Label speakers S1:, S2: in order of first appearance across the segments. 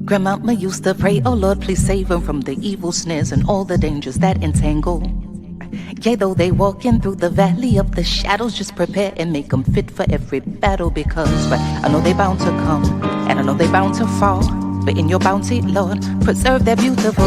S1: Grandmama used to pray, oh Lord, please save them from the evil snares and all the dangers that entangle. Yea, though they walking through the valley of the shadows, just prepare and make them fit for every battle, because I know they bound to come, and I know they bound to fall, but in your bounty, Lord, preserve their beautiful.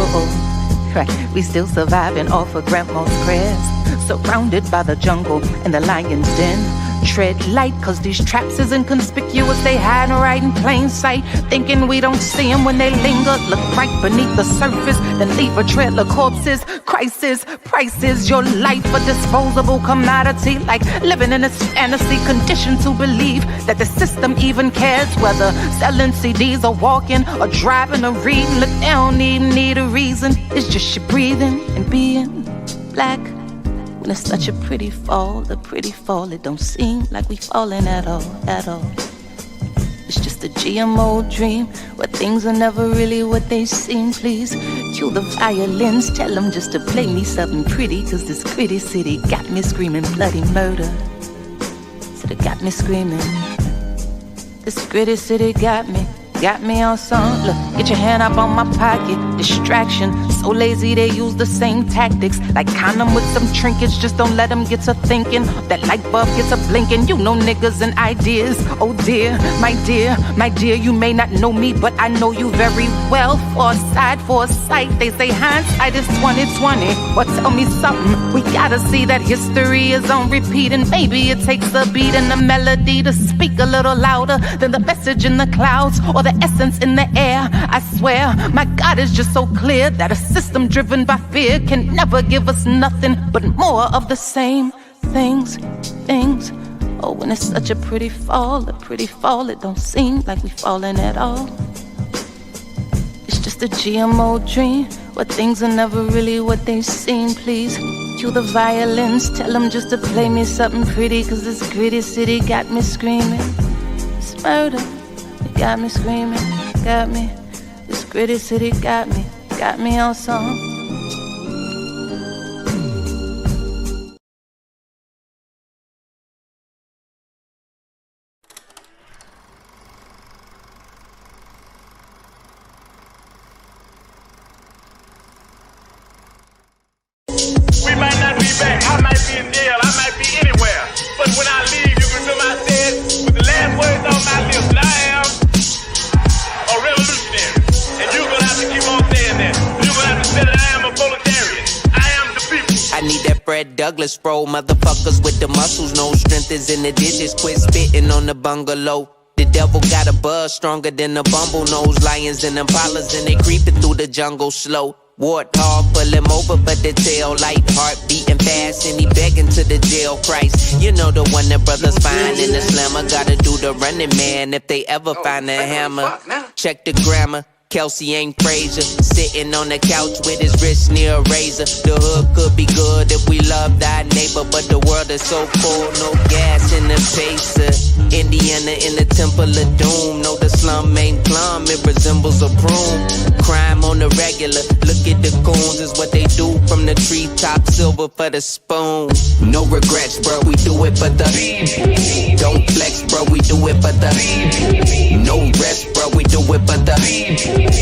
S1: Right, we still surviving off of grandma's prayers, surrounded by the jungle and the lion's den. Tread light, cause these traps is inconspicuous. They hide right in plain sight, thinking we don't see them when they linger. Look right beneath the surface, then leave a trail of corpses. Crisis, prices, your life a disposable commodity. Like living in a fantasy, conditioned to believe that the system even cares whether selling CDs or walking or driving or reading. Look, they don't even need a reason. It's just you breathing and being black. When it's such a pretty fall, it don't seem like we falling at all, at all. It's just a GMO dream, where things are never really what they seem. Please cue the violins, tell them just to play me something pretty, cause this gritty city got me screaming bloody murder. Said it got me screaming. This gritty city got me on some. Look, get your hand up on my pocket. Distraction, so lazy they use the same tactics. Like condom with some trinkets, just don't let them get to thinking. That light bulb gets a blinking. You know niggas and ideas. Oh dear, my dear, you may not know me, but I know you very well. Foresight, they say hindsight is 20/20. Well, tell me something, we gotta see that history is on repeat, and maybe it takes a beat and a melody to speak a little louder than the message in the clouds or the essence in the air. I swear, my God is just so clear that a system driven by fear can never give us nothing but more of the same things. Oh, when it's such a pretty fall, it don't seem like we falling at all. It's just a GMO dream, where things are never really what they seem. Please cue the violins, tell them just to play me something pretty, cause this gritty city got me screaming. It's murder. Got me screaming, got me. This gritty city got me on some.
S2: We might not be back. I might be in jail. I might be anywhere. But when I leave, you remember I said, with the last words on my lips, that I am a revolutionary. And you're gonna have to keep on saying that. You're gonna have to say that I am a proletarian. I am the people.
S3: I need that Fred Douglas bro, motherfuckers with the muscles, no strength is in the digits. Quit spitting on the bungalow. The devil got a buzz stronger than a bumble nose. Lions and impalas and they creeping through the jungle slow. Warthog pull him over, but the tail light, heart beating fast, and he begging to the jail Christ. You know the one that brothers find in the slammer. Gotta do the running man if they ever find a hammer. Check the grammar. Kelsey ain't Frazier, sitting on the couch with his wrist near a razor. The hood could be good if we loved our neighbor, but the world is so full, no gas in the pacer. Indiana in the temple of doom. No, the slum ain't plum, it resembles a broom. Crime on the regular, look at the goons, is what they do from the treetop, silver for the spoon. No regrets, bro, we do it for the. Don't flex, bro, we do it for the. No rest, bro, we do it for the.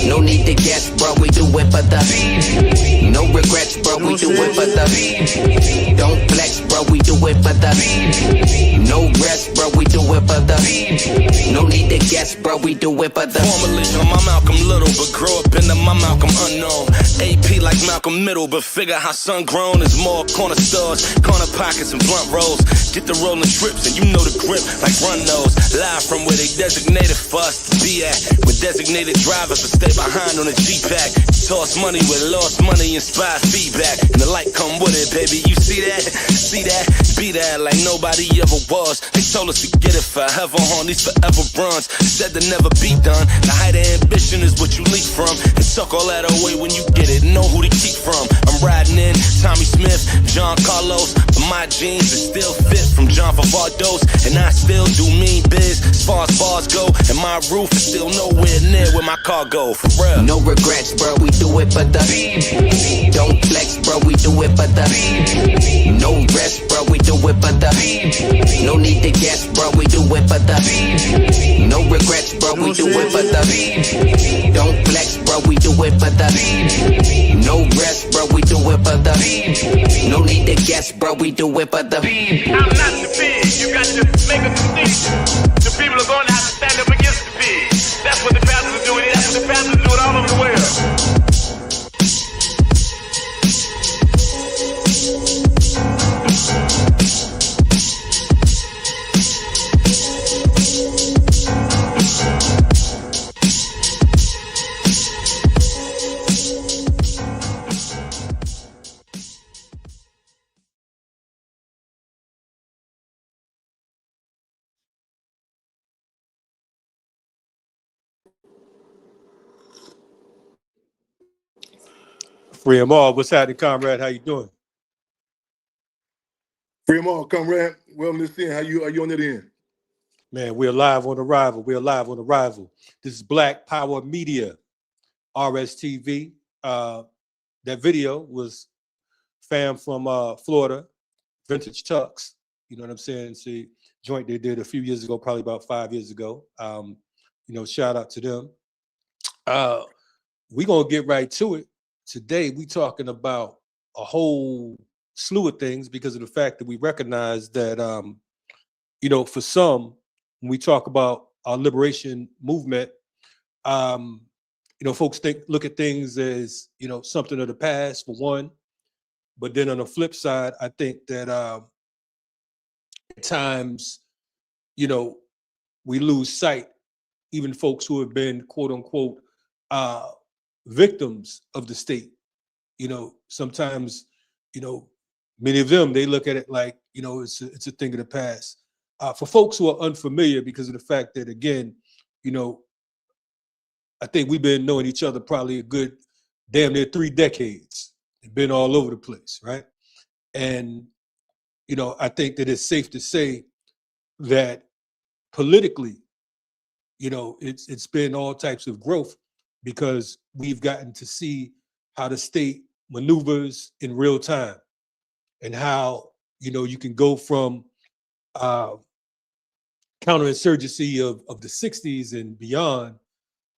S3: No need to guess, bro, we do it for the. No regrets, bro, we do it for the. Don't flex, bro, we do it for the. No rest, bro, we do it for the. No need to guess, bro, we do it for the.
S4: Formerly on my Malcolm Little, but grow up into my Malcolm Unknown. AP like Malcolm Middle, but figure how sun grown is more corner stores, corner pockets and blunt rolls. Get the rolling trips and you know the grip like run nose. Live from where they designated for us to be at, with designated drivers but stay behind on the G-Pack. Toss money with lost money, inspired feedback, and the light come with it, baby. You see that? See that? Be that like nobody ever was. They told us to get it forever on these forever runs. Said to never be done. The height of ambition is what you leap from, and suck all that away when you get it. Know who to keep from. I'm riding in Tommy Smith, John Carlos, but my jeans are still fit from John Favardos, and I still do mean biz as far as bars go, and my roof is still nowhere near where my car go. For real.
S3: No regrets, bro, we do it for the. Don't flex, bro, we do it for the. No rest, bro, we do it for the. No need to guess, bro, we do it for the. No regrets, bro, we do it for the. Don't flex. the no rest, bro, we do it for the no need to guess, bro, we do it for the
S2: I'm not the pig. You got to make a distinction. The people are going to have to stand up against the pig. That's what the Panthers are doing. That's what the Panthers do it all over the world.
S5: Free them all. What's happening, comrade? How you doing?
S6: Free them all, comrade. Well, listen, are you on that end?
S5: Man, we're live on arrival. We're live on arrival. This is Black Power Media, RSTV. That video was fam from Florida, Vintage Tux. You know what I'm saying? See, joint they did a few years ago, probably about 5 years ago. Shout out to them. We're going to get right to it. Today, we talking about a whole slew of things because of the fact that we recognize that, for some, when we talk about our liberation movement, folks look at things as, something of the past for one. But then on the flip side, I think that at times, we lose sight, even folks who have been, quote unquote, victims of the state. Sometimes, many of them, they look at it like, it's a thing of the past. For folks who are unfamiliar because of the fact that, again, I think we've been knowing each other probably a good damn near 3 decades. We've been all over the place, right? And, I think that it's safe to say that politically, it's been all types of growth because we've gotten to see how the state maneuvers in real time and how, you can go from counterinsurgency of the 60s and beyond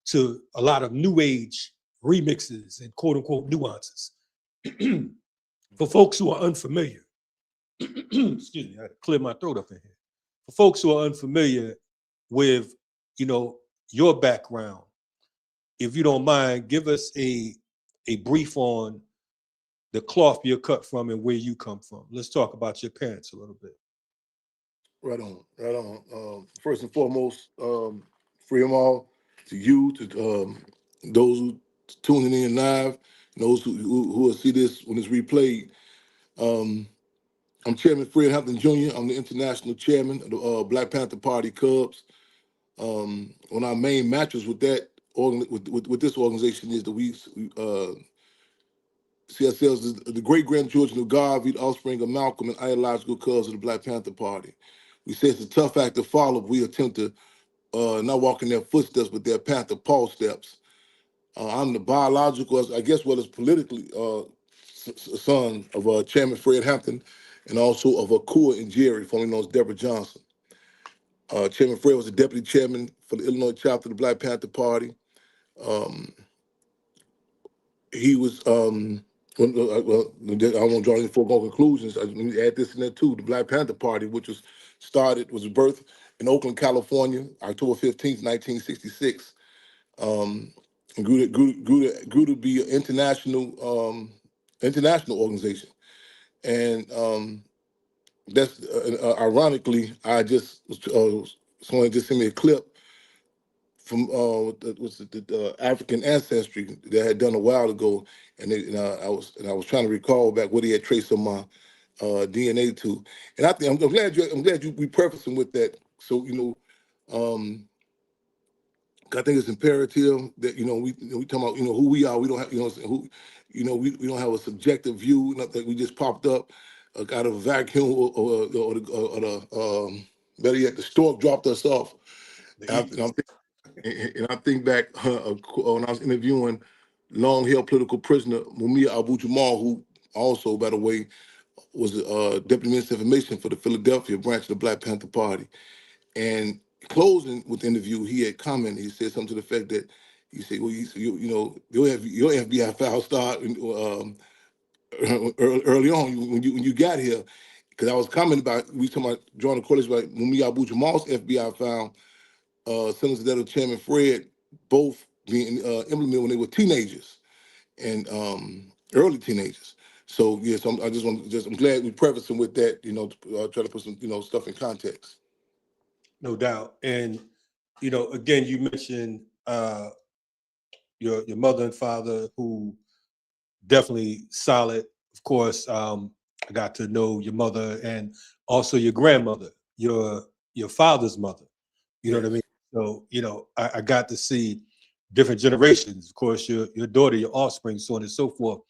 S5: to a lot of new age remixes and quote unquote nuances. For folks who are unfamiliar, excuse me, I had to clear my throat up in here. For folks who are unfamiliar with, your background, if you don't mind, give us a brief on the cloth you're cut from and where you come from. Let's talk about your parents a little bit.
S6: Right on. First and foremost, free them all to you, to those who tuning in live, and those who will see this when it's replayed. I'm Chairman Fred Hampton Jr. I'm the international chairman of the Black Panther Party Cubs. One of our main matches with that with this organization is that we see ourselves as the great-grandchildren of God, the offspring of Malcolm, and ideological cubs of the Black Panther Party. We say it's a tough act to follow, but we attempt to not walk in their footsteps, but their Panther Paul steps. I'm the biological, I guess what is politically, son of Chairman Fred Hampton and also of Akua and Jerry, formerly known as Deborah Johnson. Chairman Fred was the deputy chairman for the Illinois chapter of the Black Panther Party. He was, I don't want to draw any foregone conclusions. Let me add this in there too. The Black Panther Party, which was birthed in Oakland, California, October 15th, 1966. And grew to be an international organization. And that's ironically, I just someone just sent me a clip from the African ancestry that I had done a while ago, and I was trying to recall back what he had traced on my DNA to, and I think I'm glad you we prefacing with that. So I think it's imperative that we talk about who we are. We don't have who we don't have a subjective view. Not that we just popped up out of a vacuum or the better yet, the stork dropped us off. And I think back when I was interviewing long-held political prisoner Mumia Abu-Jamal, who also, by the way, was Deputy Minister of Information for the Philadelphia branch of the Black Panther Party. And closing with the interview, he had commented, he said something to the effect that You say, well, you know, your FBI file start early on when you got here, because I was commenting about, we talking about drawing the correlation about Mumia Abu-Jamal's FBI found sentences that of Chairman Fred both being implemented when they were teenagers and early teenagers. So yes, I'm glad we prefacing with that, you know, to try to put some, you know, stuff in context.
S5: No doubt. And, you know, again, you mentioned your mother and father, who definitely solid. Of course, I got to know your mother and also your grandmother, your father's mother. You know what I mean? So, you know, I got to see different generations. Of course, your daughter, your offspring, so on and so forth.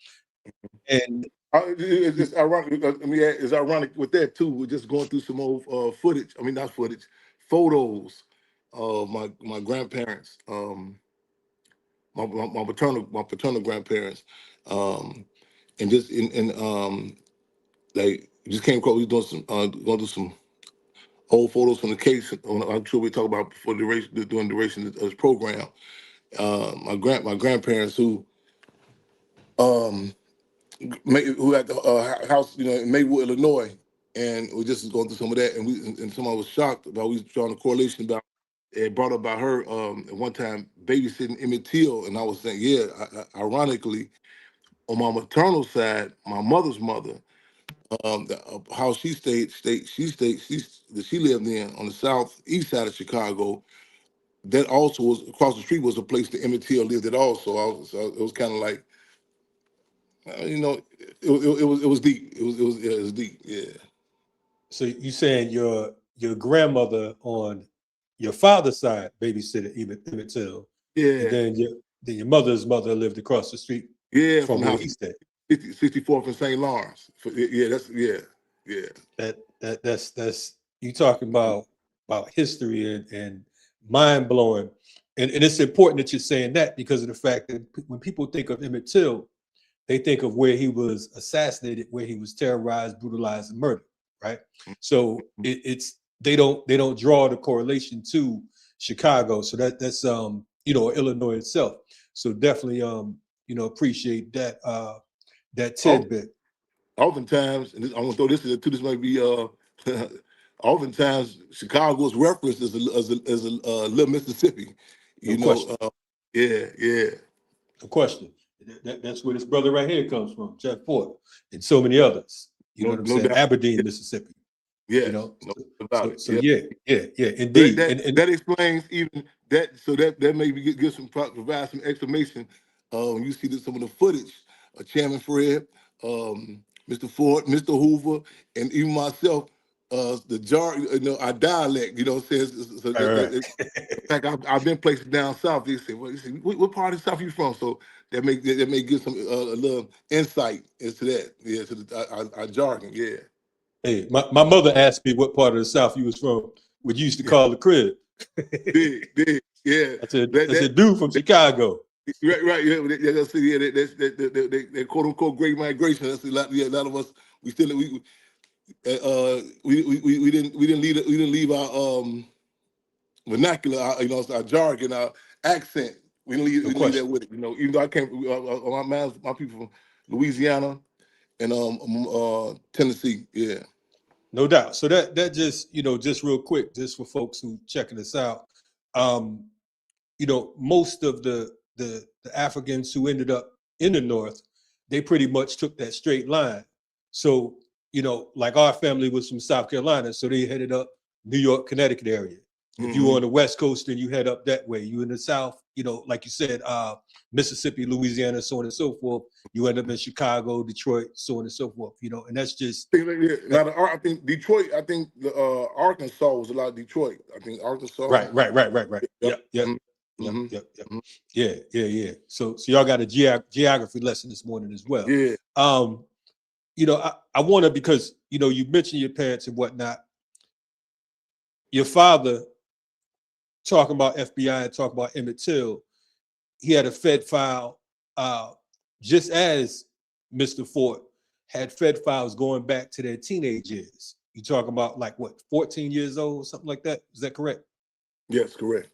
S5: And
S6: it's ironic. It's ironic with that too. We're just going through some old footage. I mean, not footage, photos of my grandparents, my paternal grandparents, and just like just came across. We doing some going through some old photos from the case. I'm sure we talk about before during duration of this program. My grandparents who who had the house, you know, in Maywood, Illinois, and we just going through some of that, and someone was shocked about, we was drawing a correlation about, it brought up by her at one time babysitting Emmett Till, and I was saying, yeah, ironically, on my maternal side, my mother's mother, the house she lived in on the southeast side of Chicago, that also was across the street, was a place that Emmett Till lived at also. It was kind of like, you know, it was deep. It was deep. Yeah.
S5: so you saying your grandmother on your father's side babysitted Emmett Till,
S6: Yeah.
S5: and then your mother's mother lived across the street
S6: Yeah.
S5: from where he stayed.
S6: 64th and St. Lawrence. Yeah.
S5: That's you talking about history and mind blowing, and it's important that you're saying that, because of the fact that when people think of Emmett Till, they think of where he was assassinated, where he was terrorized, brutalized, and murdered, right? So it's they don't draw the correlation to Chicago. So that's you know, Illinois itself. So definitely you know, appreciate that that tidbit.
S6: Oftentimes, and I'm gonna throw this into this, might be oftentimes Chicago's referenced as a little Mississippi.
S5: No
S6: You
S5: question.
S6: know, yeah.
S5: No question. That's where this brother right here comes from, Jeff Ford, and so many others. You know what I'm
S6: No
S5: saying?
S6: doubt.
S5: Aberdeen, Mississippi.
S6: Yes,
S5: You know,
S6: no doubt about it.
S5: so
S6: Yeah.
S5: yeah, indeed.
S6: That explains even that. So that maybe give some provide some explanation. When you see some of the footage of Chairman Fred, Mr. Ford, Mr. Hoover, and even myself, the jar, you know, our dialect. You know, says. So
S5: Right.
S6: in fact, I've been places down south. They say, "Well, what part of the south you from?" So that may give some a little insight into that. Yeah, to our jargon. Yeah.
S5: Hey, my mother asked me what part of the South you was from, what you used to call the crib.
S6: Big, yeah.
S5: I said, dude from Chicago.
S6: Right, yeah. That's that quote unquote great migration. That's a lot. Yeah, a lot of us we didn't leave our vernacular, you know, our jargon, our accent. We didn't leave that with it. You know, even though I came, my people from Louisiana and Tennessee. Yeah.
S5: No doubt. So that just, you know, just real quick, just for folks who checking us out, you know, most of the Africans who ended up in the North, they pretty much took that straight line. So, you know, like our family was from South Carolina, so they headed up New York, Connecticut area. If you were on the West Coast, then you head up that way. You in the South, you know, like you said, Mississippi, Louisiana, so on and so forth. You end up in Chicago, Detroit, so on and so forth. You know, and that's just.
S6: Now, I think Detroit. I think the Arkansas was a lot of Detroit. I think Arkansas.
S5: Right. Yep. Yeah. So y'all got a geography lesson this morning as well.
S6: Yeah.
S5: You know, I want to, because, you know, you mentioned your parents and whatnot. Your father, talking about FBI and talking about Emmett Till, he had a Fed file, just as Mr. Ford had Fed files going back to their teenage years. You talking about like what, 14 years old, something like that? Is that correct?
S6: Yes, correct.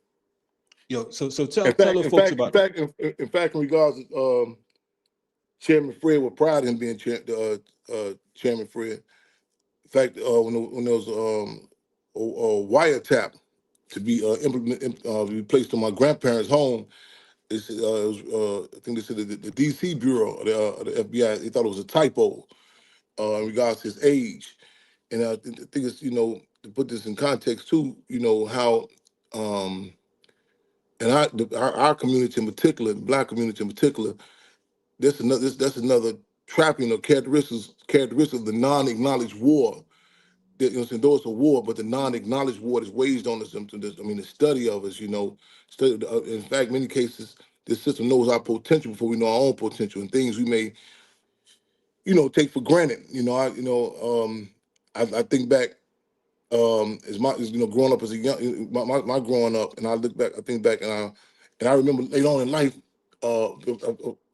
S5: So tell
S6: In
S5: tell
S6: fact,
S5: the
S6: in
S5: folks
S6: fact, in
S5: about that.
S6: fact, in fact, in regards to Chairman Fred, with pride in being Chairman Fred. In fact, when there was a wiretap to be replaced on my grandparents' home, it was, I think they said the D.C. Bureau of the FBI, they thought it was a typo in regards to his age. And I think it's, to put this in context too, how and our community in particular, the Black community in particular, that's another trapping or characteristic of the non-acknowledged war. That, though it's a war, but the non-acknowledged war is waged on us. The study of us, in fact, many cases, this system knows our potential before we know our own potential, and things we may, take for granted. I think back, growing up as a young, my growing up, and I look back, I think back, and I remember later on in life, I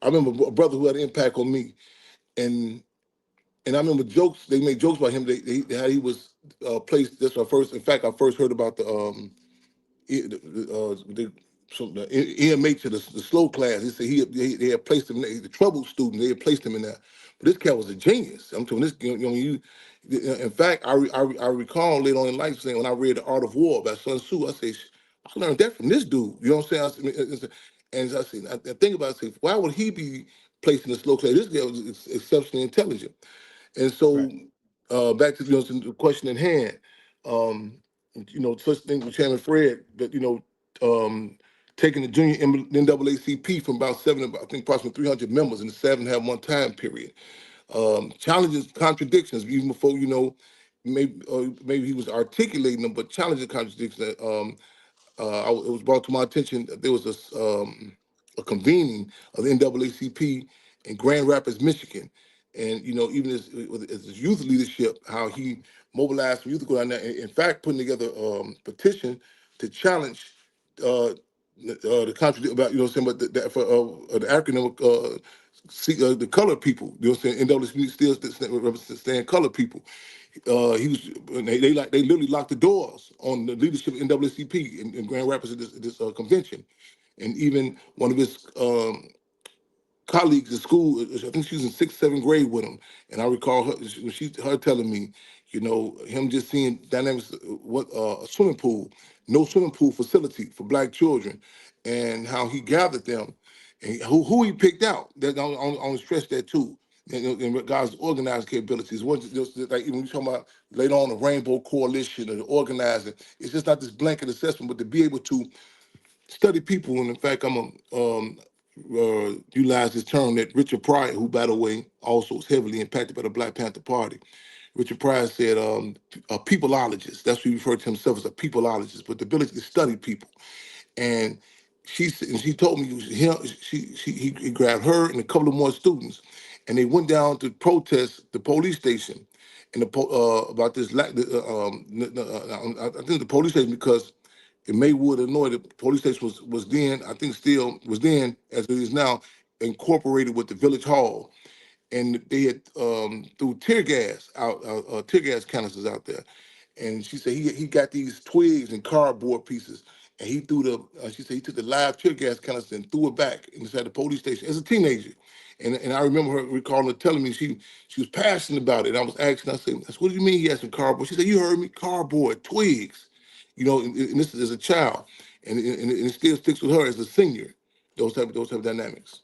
S6: remember a brother who had an impact on me, and I remember they made jokes about him. How he was placed. That's my first. In fact, I first heard about the EMH, the slow class. He said they had placed him, the troubled student. They had placed him in there. But this cat was a genius. I'm telling this. In fact, I recall later on in life saying when I read The Art of War by Sun Tzu, I say I learned that from this dude. You know what I'm saying? And I say, I think about it, I say, why would he be placed in the slow class? This guy was exceptionally intelligent. And so, back to the question at hand, such things with Chairman Fred, that taking the junior NAACP from about approximately 300 members in the 7.5-month time period, challenges contradictions even before maybe he was articulating them, but challenging contradictions that it was brought to my attention that there was a convening of the NAACP in Grand Rapids, Michigan. And, even as his youth leadership, how he mobilized youth to go down there, and in fact, putting together a petition to challenge the contradiction about, but the acronym, the colored people, NAACP still represent colored people. He was they literally locked the doors on the leadership of NAACP in Grand Rapids at this convention, and even one of his colleagues at school, I think she was in 6th, 7th grade with him, and I recall her telling me, him just seeing dynamics, what a swimming pool, no swimming pool facility for Black children, and how he gathered them, and who he picked out. That I want to stress that too. In regards to organizing capabilities, just like even we talking about later on the Rainbow Coalition or the organizing, it's just not this blanket assessment, but to be able to study people. And in fact, I'm utilize this term that Richard Pryor, who by the way also was heavily impacted by the Black Panther Party. Richard Pryor said a peopleologist. That's what he referred to himself as, a peopleologist, but the ability to study people. And she told me he grabbed her and a couple of more students, and they went down to protest the police station, and about this. I think the police station, because in Maywood, Illinois, the police station was then, I think still was then, as it is now, incorporated with the village hall, and they had threw tear gas canisters out there. And she said he got these twigs and cardboard pieces, and he threw she said he took the live tear gas canister and threw it back inside the police station as a teenager. And I remember her recalling her telling me she was passionate about it. I was asking, I said, what do you mean he had some cardboard? She said, you heard me, cardboard, twigs. And this is as a child, and it still sticks with her as a senior. Those type of dynamics.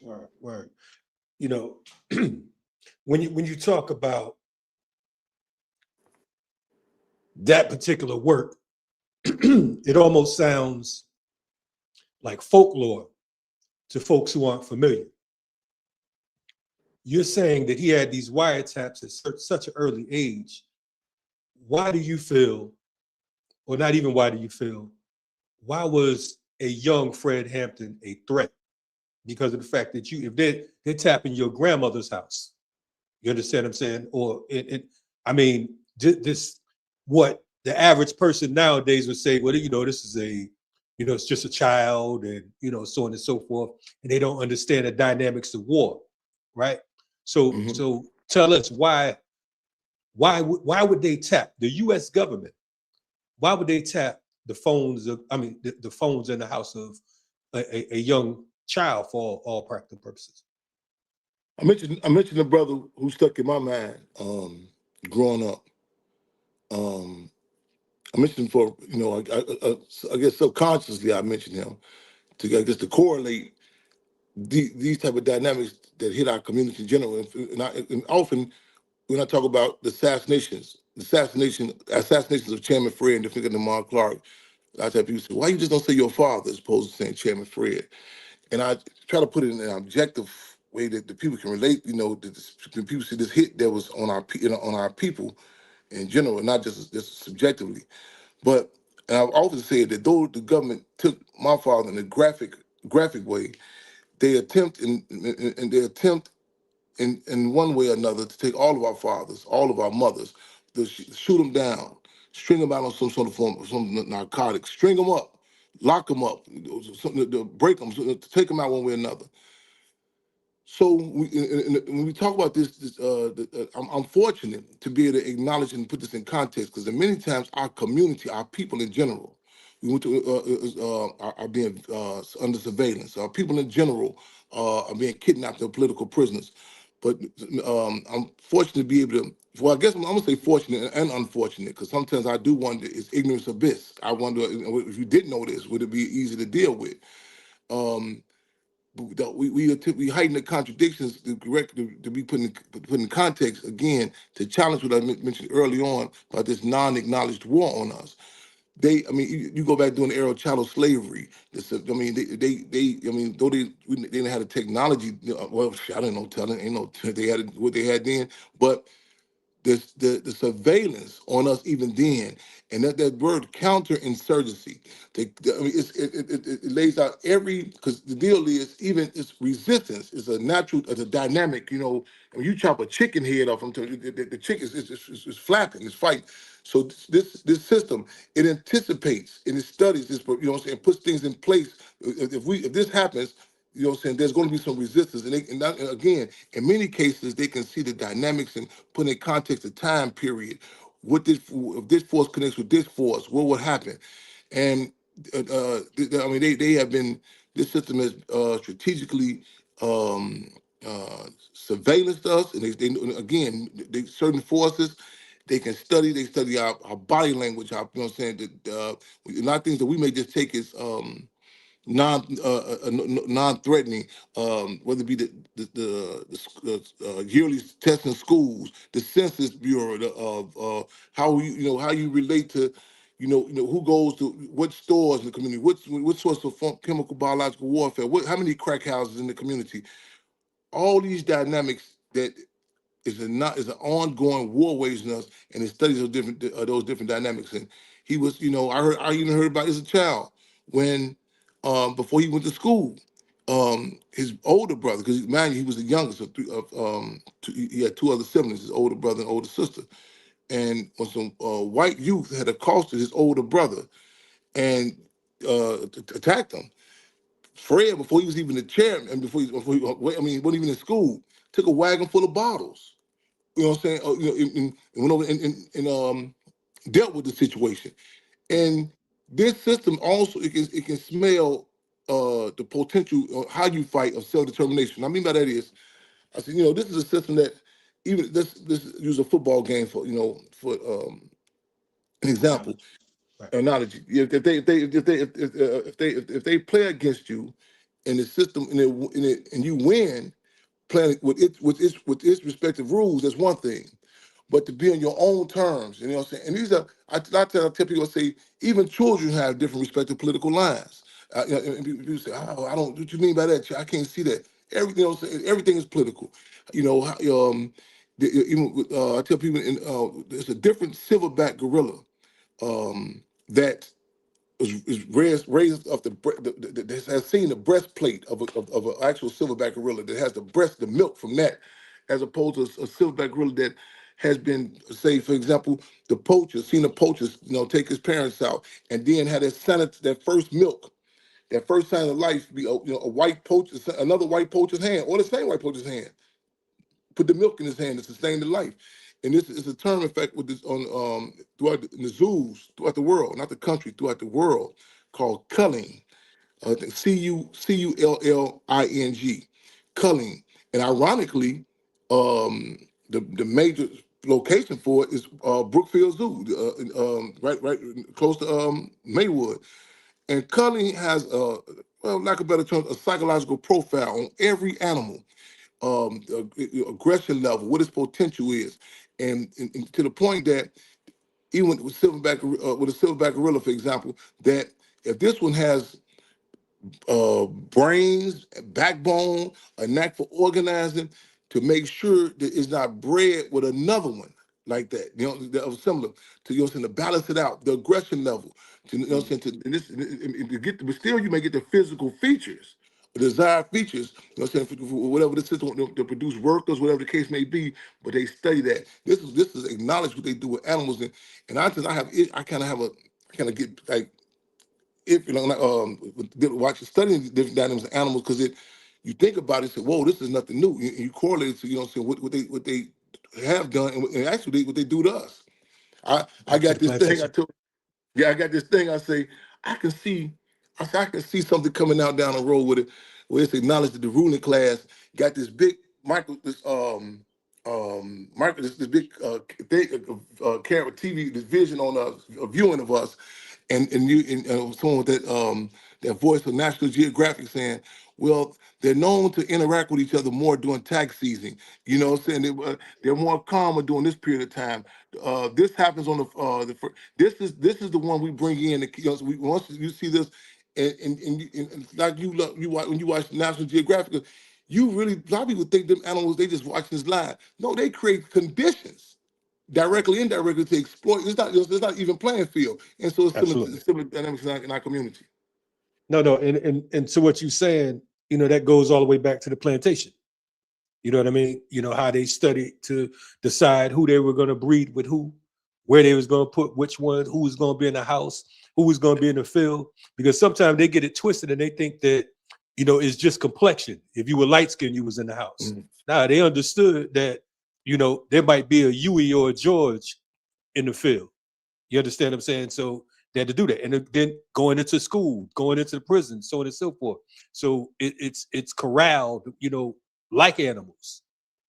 S5: Word. When you talk about that particular work, it almost sounds like folklore to folks who aren't familiar. You're saying that he had these wiretaps at such an early age. Why do you feel, or not even why do you feel, why was a young Fred Hampton a threat? Because of the fact that if they're tapping your grandmother's house, you understand what I'm saying? Or what the average person nowadays would say, well, this is it's just a child, and so on and so forth, and they don't understand the dynamics of war, right? So So tell us why would they tap the U.S. government? Why would they tap the phones of, I mean, the phones in the house of a young child for all practical purposes.
S6: I mentioned the brother who stuck in my mind growing up. I mentioned him for, I guess subconsciously I mentioned him to correlate these type of dynamics that hit our community in general. And often when I talk about the assassinations of Chairman Fred and Defendant Lamar Clark, I tell people say, why you just don't say your father as opposed to saying Chairman Fred? And I try to put it in an objective way that the people can relate. That people see this hit that was on our people in general, and not just subjectively. But and I've often said that though the government took my father in a graphic way, they attempt in one way or another to take all of our fathers, all of our mothers, to shoot them down, string them out on some sort of form of some narcotics, string them up, lock them up, something to break them, to take them out one way or another. So when we talk about this, I'm fortunate to be able to acknowledge and put this in context, because many times our community, our people in general, we went to are being under surveillance. Our people in general are being kidnapped or political prisoners. But I'm fortunate to be able to. Well, I guess I'm gonna say fortunate and unfortunate, because sometimes I do wonder: is ignorance abyss? I wonder if you didn't know this, would it be easy to deal with? We heighten the contradictions to be put in context again, to challenge what I mentioned early on about this non-acknowledged war on us. You go back during the era of chattel slavery. Though they didn't have the technology. Well, I don't know, they had what they had then, but the surveillance on us even then, and that word counterinsurgency, it lays out because the deal is, even its resistance is a dynamic. When you chop a chicken head off, the chicken is flapping, it's fighting. So this system, it anticipates and it studies this, puts things in place. If this happens, there's going to be some resistance. And again, in many cases, they can see the dynamics and put in context the time period. If this force connects with this force, what would happen? And they have been, this system has strategically surveillanced us. And they certain forces, they study our body language, a lot of things that we may just take as non-threatening, whether it be the yearly tests in schools, the Census Bureau, of how you relate to, who goes to what stores in the community, what sorts of chemical biological warfare, how many crack houses in the community. All these dynamics that is an ongoing war waging us, and it studies those different dynamics. And he was, I even heard about as a child when, before he went to school, his older brother, because mind you, he was the youngest he had two other siblings, his older brother and older sister, and when some white youth had accosted his older brother and attacked him, Fred, before he was even the chairman, and wasn't even in school, took a wagon full of bottles. You know what I'm saying? And went over and dealt with the situation. And this system also, it can smell the potential how you fight of self-determination. What I mean by that is, I said, this is a system that even this use a football game for an example, analogy. If they play against you in the system and you win, playing with its respective rules, that's one thing. But to be on your own terms, you know what I'm saying? And these are, I tell people, say, even children have different respective political lines. And people say, oh, I don't, what you mean by that? I can't see that. Everything is political. I tell people, there's a different silverback gorilla that is raised off that has seen the breastplate of an actual silverback gorilla, that has the milk from that, as opposed to a silverback gorilla that has been, say, for example, the poachers, seen the poachers, take his parents out, and then had that first milk, that first sign of life be a white poacher, another white poacher's hand, or the same white poacher's hand, put the milk in his hand to sustain the life. and this is a term, in fact, with this on throughout in the zoos throughout the world, not the country, throughout the world, called culling. I think Culling, culling, and ironically, the major location for it is Brookfield Zoo, right close to Maywood. And culling has well, lack of better terms, a psychological profile on every animal, aggression level, what its potential is, and to the point that even with with a silverback gorilla, for example, that if this one has brains, backbone, a knack for organizing, to make sure that it's not bred with another one like that. You know, that are similar to, you know what I'm saying, to balance it out, the aggression level. To, you know what I'm saying, to get, but still you may get the physical features, the desired features. You know what I'm saying, for whatever the system to produce workers, whatever the case may be. But they study that. This is acknowledge what they do with animals, and I kind of get like, if you know, watch studying different dynamics of animals, because you think about it, say, whoa, this is nothing new. You correlate it to, you know, what I'm saying, what they have done, and actually what they do to us. I
S5: Back to
S6: got
S5: the
S6: this thing I
S5: plantation.
S6: told, yeah, I got this thing I say, I can see, I can see something coming out down the road with it, where it's acknowledged that the ruling class got this big this big thing, camera TV, this vision on a viewing of us, and someone with that voice of National Geographic saying, well, they're known to interact with each other more during tax season. You know what I'm saying? They're more calmer during this period of time. This happens on this is the one we bring in. You know, so once you see this, and like you watch, when you watch National Geographic, you really, a lot of people think them animals, they just watch this live. No, they create conditions directly, indirectly, to exploit. It's not even playing field. And so it's
S5: Absolutely.
S6: similar dynamics in our community.
S5: No, and so what you're saying, you know, that goes all the way back to the plantation. You know what I mean? You know, how they studied to decide who they were going to breed with who, where they was going to put which one, who was going to be in the house, who was going to be in the field. Because sometimes they get it twisted and they think that, you know, it's just complexion. If you were light skinned, you was in the house.
S6: Mhm.
S5: Now they understood that, you know, there might be a Huey or a George in the field. You understand what I'm saying? So they had to do that. And then going into school, going into the prison, so on and so forth. So it's corralled, you know, like animals.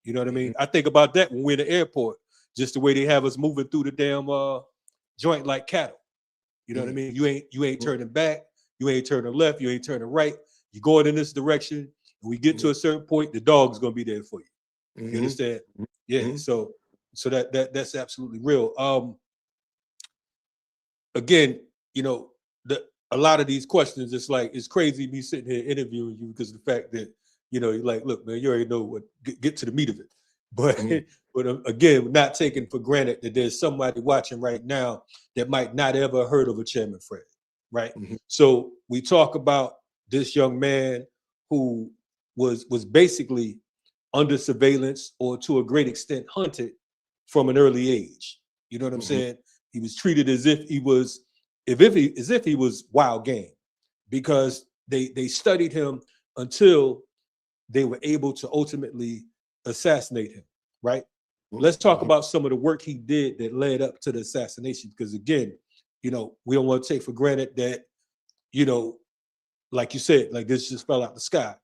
S5: You know what I mean? I think about that when we're in the airport, just the way they have us moving through the damn joint like cattle. You know what I mean? You ain't turning back, you ain't turning left, you ain't turning right. You're going in this direction. And we get to a certain point, the dog's gonna be there for you. You
S6: Mhm.
S5: understand? Yeah.
S6: Mhm.
S5: So that's absolutely real. Again, you know, a lot of these questions, it's like, it's crazy me sitting here interviewing you because of the fact that, you know, you're like, look, man, you already know what, get to the meat of it. But
S6: Mhm.
S5: but again, not taking for granted that there's somebody watching right now that might not ever heard of a Chairman Fred, right?
S6: Mhm.
S5: So we talk about this young man who was basically under surveillance, or to a great extent hunted from an early age. You know what I'm
S6: Mhm.
S5: saying? He was treated as if he was, as if he was wild game, because they studied him until they were able to ultimately assassinate him. Right? Let's talk
S6: Mhm.
S5: about some of the work he did that led up to the assassination, because again, you know, we don't want to take for granted that, you know, like you said, like this just fell out the sky.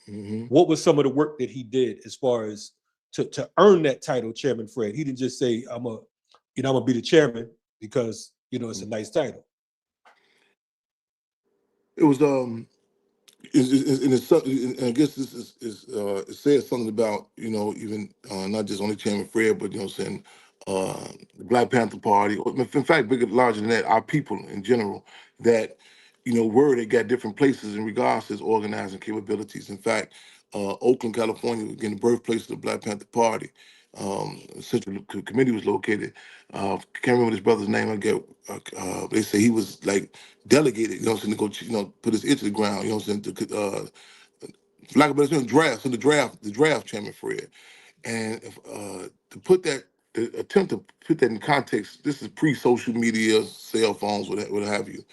S6: Mhm.
S5: What was some of the work that he did as far as to earn that title, Chairman Fred? He didn't just say, I'm gonna be the chairman because, you know, it's a nice title.
S6: It was and it's something, and I guess this it says something about, you know, even not just only Chairman Fred, but, you know what I'm saying, the Black Panther Party, or in fact, bigger, larger than that, our people in general, that, you know, word they got different places in regards to his organizing capabilities. In fact, Oakland, California, again, the birthplace of the Black Panther Party. Central Committee was located. Can't remember his brother's name. I get. They say he was like delegated. You know what I'm saying, to go, you know, put his ear to the ground. You know what I'm saying, to like a better term, draft. So the draft, Chairman Fred, and to put that, the attempt to put that in context. This is pre-social media, cell phones, what have you,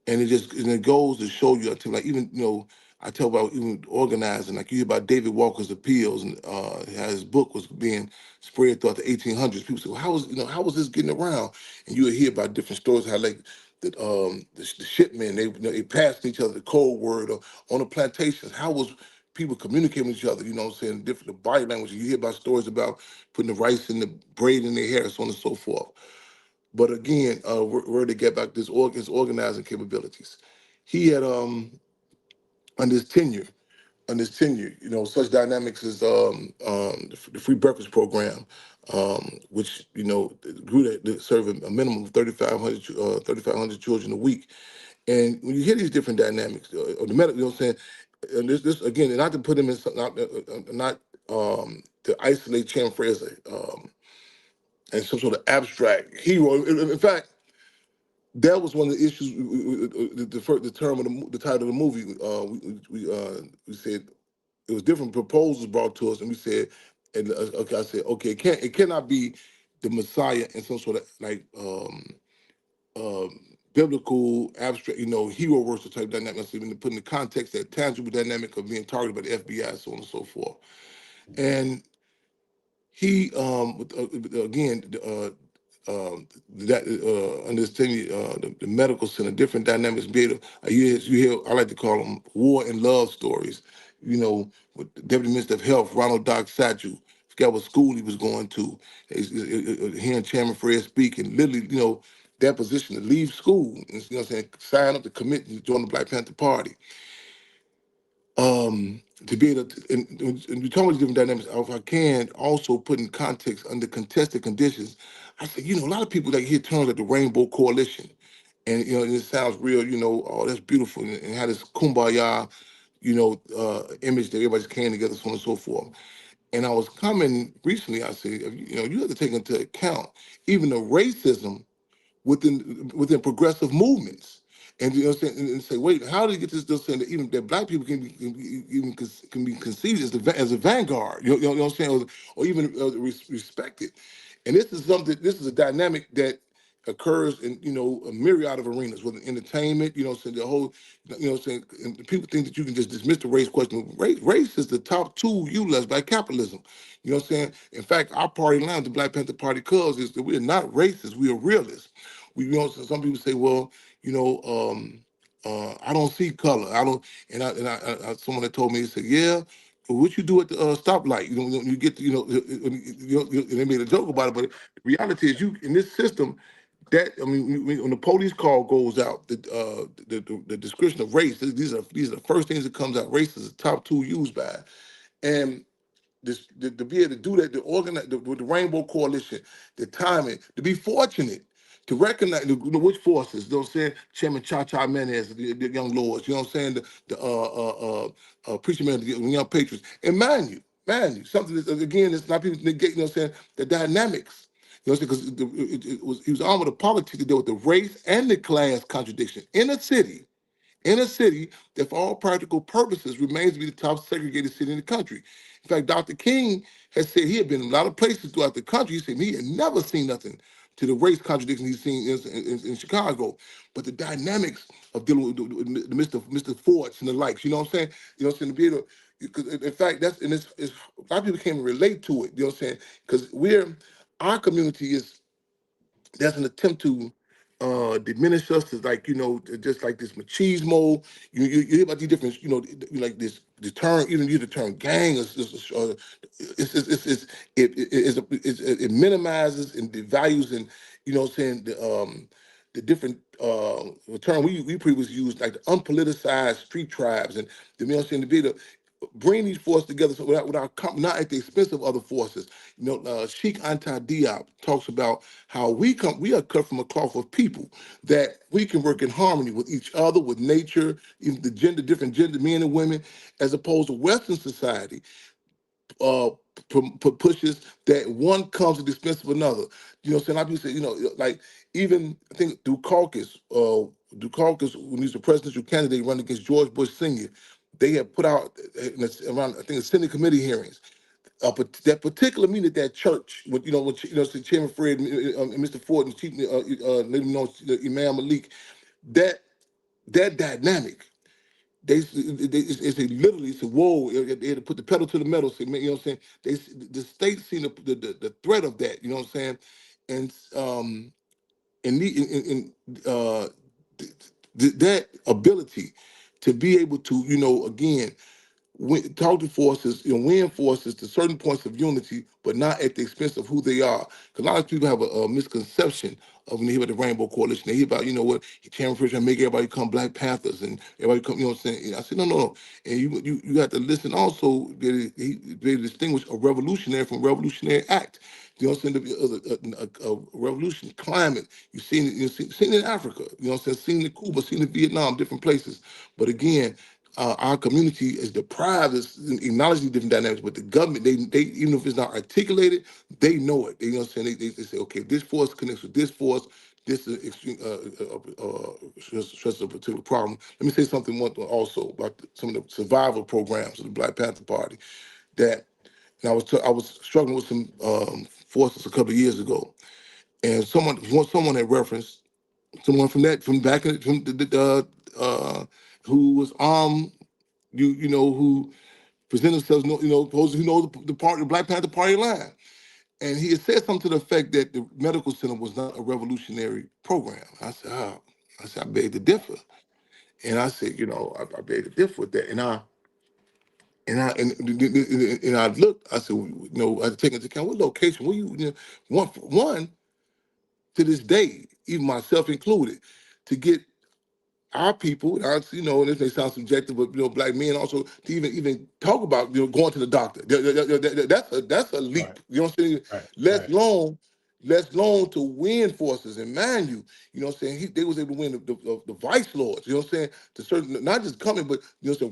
S6: and it goes to show you, like, even, you know, I tell about even organizing, like you hear about David Walker's appeals, and how his book was being spread throughout the 1800s. People say, well, how was this getting around? And you would hear about different stories, how like the shipmen, they passed each other the code word, or on the plantations, how was people communicating with each other, what I'm saying, different the body language. You hear about stories about putting the rice in the braid in their hair, so on and so forth. But again, where to get back his organizing capabilities. He had under his tenure, such dynamics as the free breakfast program, which grew to serve a minimum of 3,500 children a week. And when you hear these different dynamics, of the medical, what I'm saying, and this again, and not to put him in, not to isolate Chairman Fred as and some sort of abstract hero. In fact, that was one of the issues. The term of the title of the movie. We said it was different proposals brought to us, and we said, and okay, I said, okay, it cannot be the Messiah in some sort of like biblical abstract, hero worship type dynamic. So when to put in the context that tangible dynamic of being targeted by the FBI, so on and so forth. And he again that understanding the medical center, different dynamics. Be able, you hear I like to call them war and love stories. With the Deputy Minister of Health, Ronald Doc Satchel, forgot what school he was going to. Hearing Chairman Fred speak, and literally, that position to leave school, and, sign up to commit to join the Black Panther Party. To be able to, and you talk about different dynamics, if I can also put in context under contested conditions, I said, a lot of people like hear terms like the Rainbow Coalition, and and it sounds real, oh, that's beautiful, and had this kumbaya, image that everybody's came together, so on and so forth. And I was coming recently, I said, you have to take into account even the racism within progressive movements. And and say, wait, how did you get this? Still saying that even that black people can be conceived as a vanguard, you know what I'm saying, or even respected. And this is something. This is a dynamic that occurs in a myriad of arenas, whether entertainment, saying the whole, saying, and people think that you can just dismiss the race question. Race is the top tool utilized by capitalism. You know what I'm saying? In fact, our party line, the Black Panther Party, cause is that we are not racist, we are realists. So some people say, well, I don't see color. I don't, someone that told me, he said, yeah, what you do at the stoplight, when you get to, and they made a joke about it, but the reality is you, in this system, that, when the police call goes out, the description of race, these are the first things that comes out. Race is the top tool used by, and to be able to do that, to organize with the Rainbow Coalition, the timing, to be fortunate to recognize which forces. You know what I'm saying? Chairman Cha Menez, the young lords. You know what I'm saying? The preacher man, the young patriots. And mind you, something that, again, it's not people negate. You know what I'm saying? The dynamics. You know what I'm saying? Because he was armed with a politics to deal with the race and the class contradiction in a city that for all practical purposes remains to be the top segregated city in the country. In fact, Dr. King has said he had been in a lot of places throughout the country. He said he had never seen nothing to the race contradiction he's seen in Chicago. But the dynamics of dealing with the Mr. Fords and the likes, you know what I'm saying? You know what I'm saying? To be able to, because in fact, it's a lot of people can't relate to it, you know what I'm saying? Because our community is, there's an attempt to diminish us to, like, just like this machismo. You hear about these different, like the term, even use the term gang. It minimizes and devalues, and what I'm saying, the different term we previously used, like the unpoliticized street tribes, and what I'm saying, to be able to bring these forces together, so not at the expense of other forces. Sheikh Anta Diop talks about how we are cut from a cloth of people, that we can work in harmony with each other, with nature, even different gender, men and women, as opposed to Western society pushes that one comes at the expense of another. You know what I'm saying? I be saying, like, even I think Dukakis, when he's the presidential candidate running against George Bush Sr., they have put out around, I think, the Senate committee hearings, that particular meeting at that church, with Chairman Fred and Mr. Ford and Chief, let him know, Imam Malik, that dynamic, it's a literally it's a whoa. They had to put the pedal to the metal. Say, man, you know what I'm saying? The state seen the threat of that. You know what I'm saying? And uh, that ability to be able to, again, talk to forces, win forces to certain points of unity, but not at the expense of who they are. Because a lot of people have a misconception of when they hear about the Rainbow Coalition. They hear about, Chairman Fred Hampton make everybody become Black Panthers and everybody come, you know what I'm saying? I said, no. And you have to listen also, they distinguish a revolutionary from revolutionary act. You know what I'm saying? A revolution climate. You've seen it in Africa. You know what I'm saying? Seen it in Cuba, seen it in Vietnam, different places. But again, our community is deprived of acknowledging different dynamics, but the government, they even if it's not articulated, they know it. You know what I'm saying? They say, okay, this force connects with this force. This is extreme stress of a particular problem. Let me say something also about some of the survival programs of the Black Panther Party. That and I was struggling with some forces a couple of years ago, and someone had referenced someone from back in from who was armed, who present themselves, who know the party, the Black Panther Party line. And he had said something to the effect that the medical center was not a revolutionary program. I said, I beg to differ. And I said, I beg to differ with that. And I looked, I said, I had to take into account what location, where one to this day, even myself included, to get our people, and this may sound subjective, but Black men also to even talk about going to the doctor. That's a leap.
S5: Right.
S6: You know what I'm saying?
S5: Right.
S6: Let alone to win forces. And mind you, what I'm saying, they was able to win the vice lords. You know what I'm saying? To certain, not just coming, but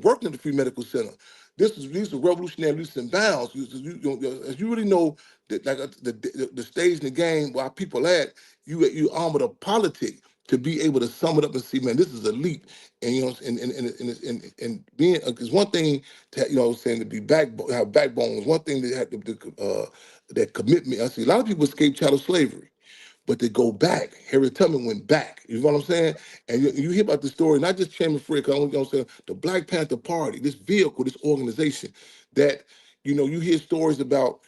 S6: working at the Free Medical Center. These are revolutionary leaps and bounds. As you really know that, like the stage in the game where our people at, you armored a politic to be able to sum it up and see, man, this is a leap. And and being, it's one thing to to be have backbone. It's one thing to have that commitment. I see a lot of people escape chattel slavery, but they go back. Harriet Tubman went back. You know what I'm saying? And you hear about the story, not just Chairman Fred, the Black Panther Party, this vehicle, this organization that, you hear stories about,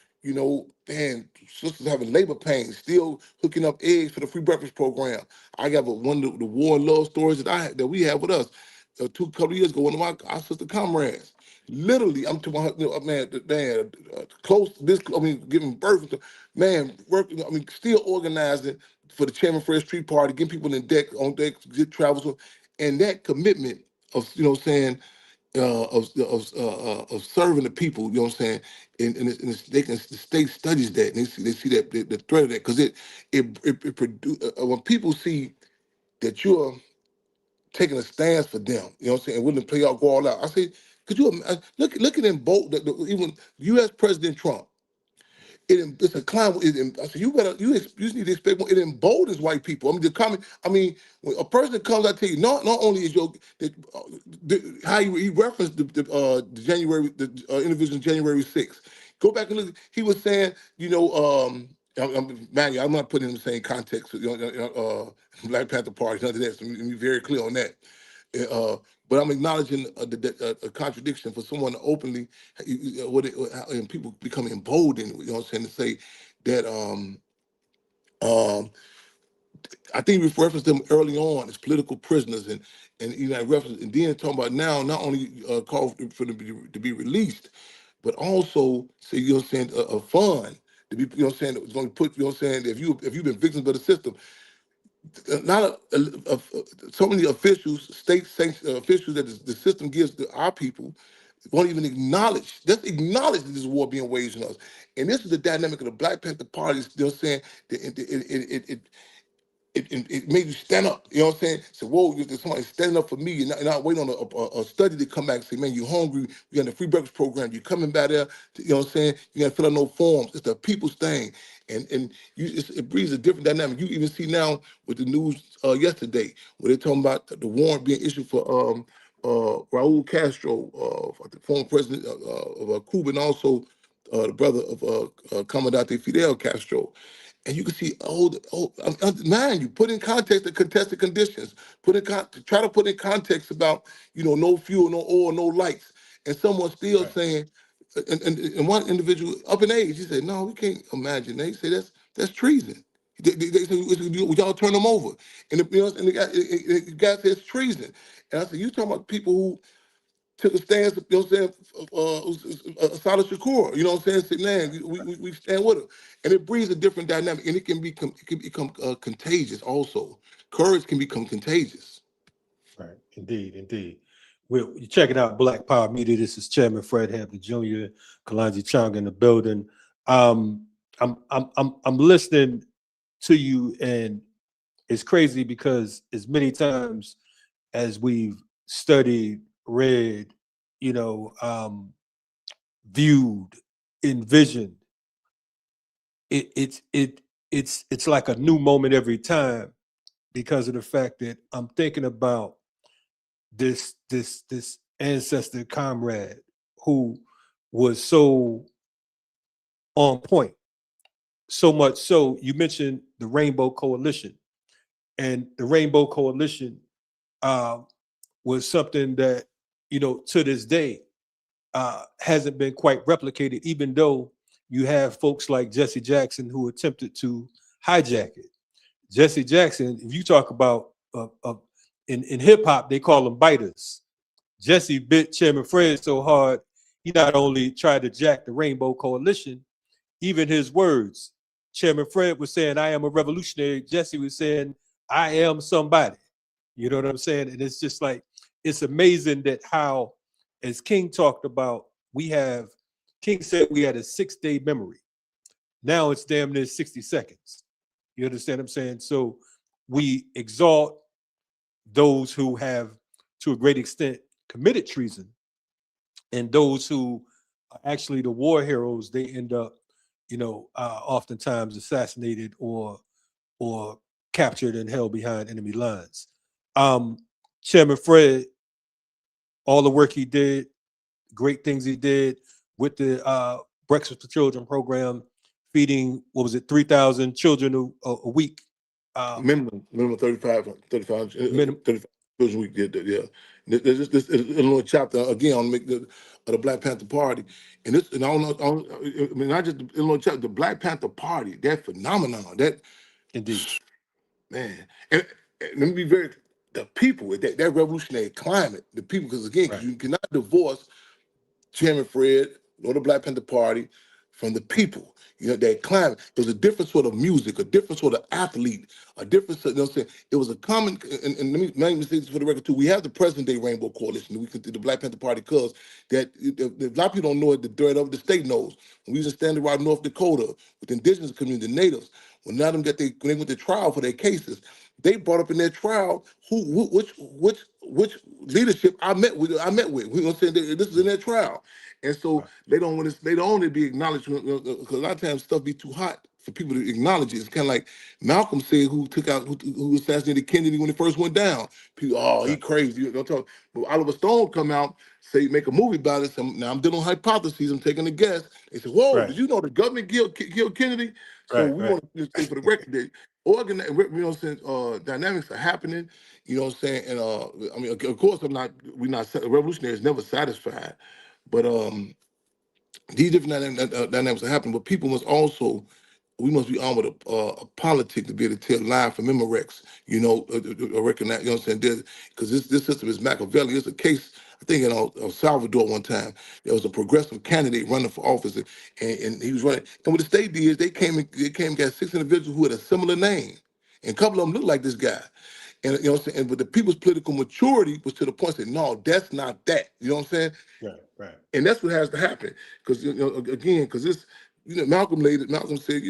S6: man, sisters having labor pains, still hooking up eggs for the free breakfast program. I got one of the war and love stories that we have with us. Couple of years ago, one of our sister comrades, literally, I'm talking about, man, close this, giving birth to, man, working, still organizing for the Chairman Fred Street Party, getting people on deck, get travels, and that commitment of, of serving the people, you know what I'm saying? The state studies that, and they see that the threat of that, because it produce when people see that you're taking a stance for them, you know what I'm saying, and willing to play out, go all out. I say, could you look at them both? Even U.S. President Trump. It's a climb. I said, you need to expect more. It emboldens white people. When a person comes, I tell you, not only is how he referenced the January, individual January 6th. Go back and look. He was saying, I'm not putting in the same context with Black Panther Party, none of that. So let me be very clear on that. But I'm acknowledging a contradiction for someone to openly, and people become emboldened, you know what I'm saying, to say that I think we referenced them early on as political prisoners, and reference, and then talking about now not only call for them to be released, but also say, you know what I'm saying, a fund to be, you know what I'm saying, it's going to put, you know what I'm saying, if you've been victims of the system, not so many officials, state sanctioned officials that the system gives to our people won't even acknowledge. Just acknowledge that this war being waged on us. And this is the dynamic of the Black Panther Party. Still saying that it made you stand up. You know what I'm saying? So, whoa, there's somebody standing up for me, and not waiting on a study to come back and say, man, you're hungry. We got the free breakfast program. You're coming back there. You know what I'm saying? You got to fill out no forms. It's the people's thing, and it breeds a different dynamic. You even see now with the news yesterday where they're talking about the warrant being issued for Raul Castro, the former president of Cuba, and also the brother of Comandante Fidel Castro. And you can see, man, you put in context the contested conditions, try to put in context about, no fuel, no oil, no lights. And someone still saying, and one individual up in age, he said, no, we can't imagine. They say that's treason. They say, y'all turn them over. And the guy says treason. And I said, you talking about people who took a stance, Asada Shakur, saying, man, we stand with him. And it breeds a different dynamic, and it can become contagious also. Courage can become contagious.
S5: Right, indeed. You're checking out Black Power Media. This is Chairman Fred Hampton Jr., Kalonji Changa in the building. I'm listening to you, and it's crazy because as many times as we've studied, read, viewed, envisioned, it's like a new moment every time because of the fact that I'm thinking about this ancestor comrade who was so on point, so much so. You mentioned the Rainbow Coalition, and the Rainbow Coalition was something that to this day hasn't been quite replicated, even though you have folks like Jesse Jackson who attempted to hijack it. Jesse Jackson, if you talk about in hip hop, they call them biters. Jesse bit Chairman Fred so hard, he not only tried to jack the Rainbow Coalition, even his words. Chairman Fred was saying, I am a revolutionary. Jesse was saying, I am somebody. You know what I'm saying? And it's just like, it's amazing that how, as King talked about, King said we had a 6-day memory. Now it's damn near 60 seconds. You understand what I'm saying? So we exalt those who have, to a great extent, committed treason, and those who are actually the war heroes, they end up, oftentimes assassinated or captured and held behind enemy lines. Chairman Fred, all the work he did, great things he did with the Breakfast for Children program, feeding, 3,000 children a week.
S6: Minimum 35
S5: minimum.
S6: 35 children we did that, yeah. There's this Illinois chapter, again, on the Black Panther Party. And I don't know, not just the Illinois chapter, the Black Panther Party, that phenomenon, that,
S5: indeed,
S6: man. And let me be very, the people, that revolutionary climate, the people, because again,
S5: right.
S6: You cannot divorce Chairman Fred or the Black Panther Party from the people. That climate. There's a different sort of music, a different sort of athlete, a different, what I'm saying? It was a common, and let me say this for the record too, we have the present day Rainbow Coalition, the Black Panther Party, because that, a lot of people don't know it, the thread of the state knows. When we was in Standing Rock, North Dakota, with the indigenous community, the natives, when they went to trial for their cases, they brought up in their trial which leadership I met with. We gonna say this is in their trial, and so they don't want to. They don't want to be acknowledged because a lot of times stuff be too hot for people to acknowledge it. It's kind of like Malcolm said, who assassinated Kennedy when it first went down. People, he crazy. You don't talk. But Oliver Stone come out, make a movie about it. Now I'm dealing with hypotheses. I'm taking a guess. They said, "Whoa, did you know the government killed Kennedy?" So we want to just say for the record that dynamics are happening. You know what I'm saying? And I mean, of course, we're not revolutionaries. Never satisfied, but these different dynamics are happening. But people must also. We must be armed with a politic to be able to tell line from Memorex, recognize, you know what I'm saying? Because this system is Machiavelli. It's a case, I think in El Salvador one time, there was a progressive candidate running for office, and he was running. And what the state did is they came and got 6 individuals who had a similar name. And a couple of them looked like this guy. And you know what I'm saying? But the people's political maturity was to the point that, no, that's not that. You know what I'm saying?
S5: Right.
S6: And that's what has to happen. Because, again, because this, Malcolm said,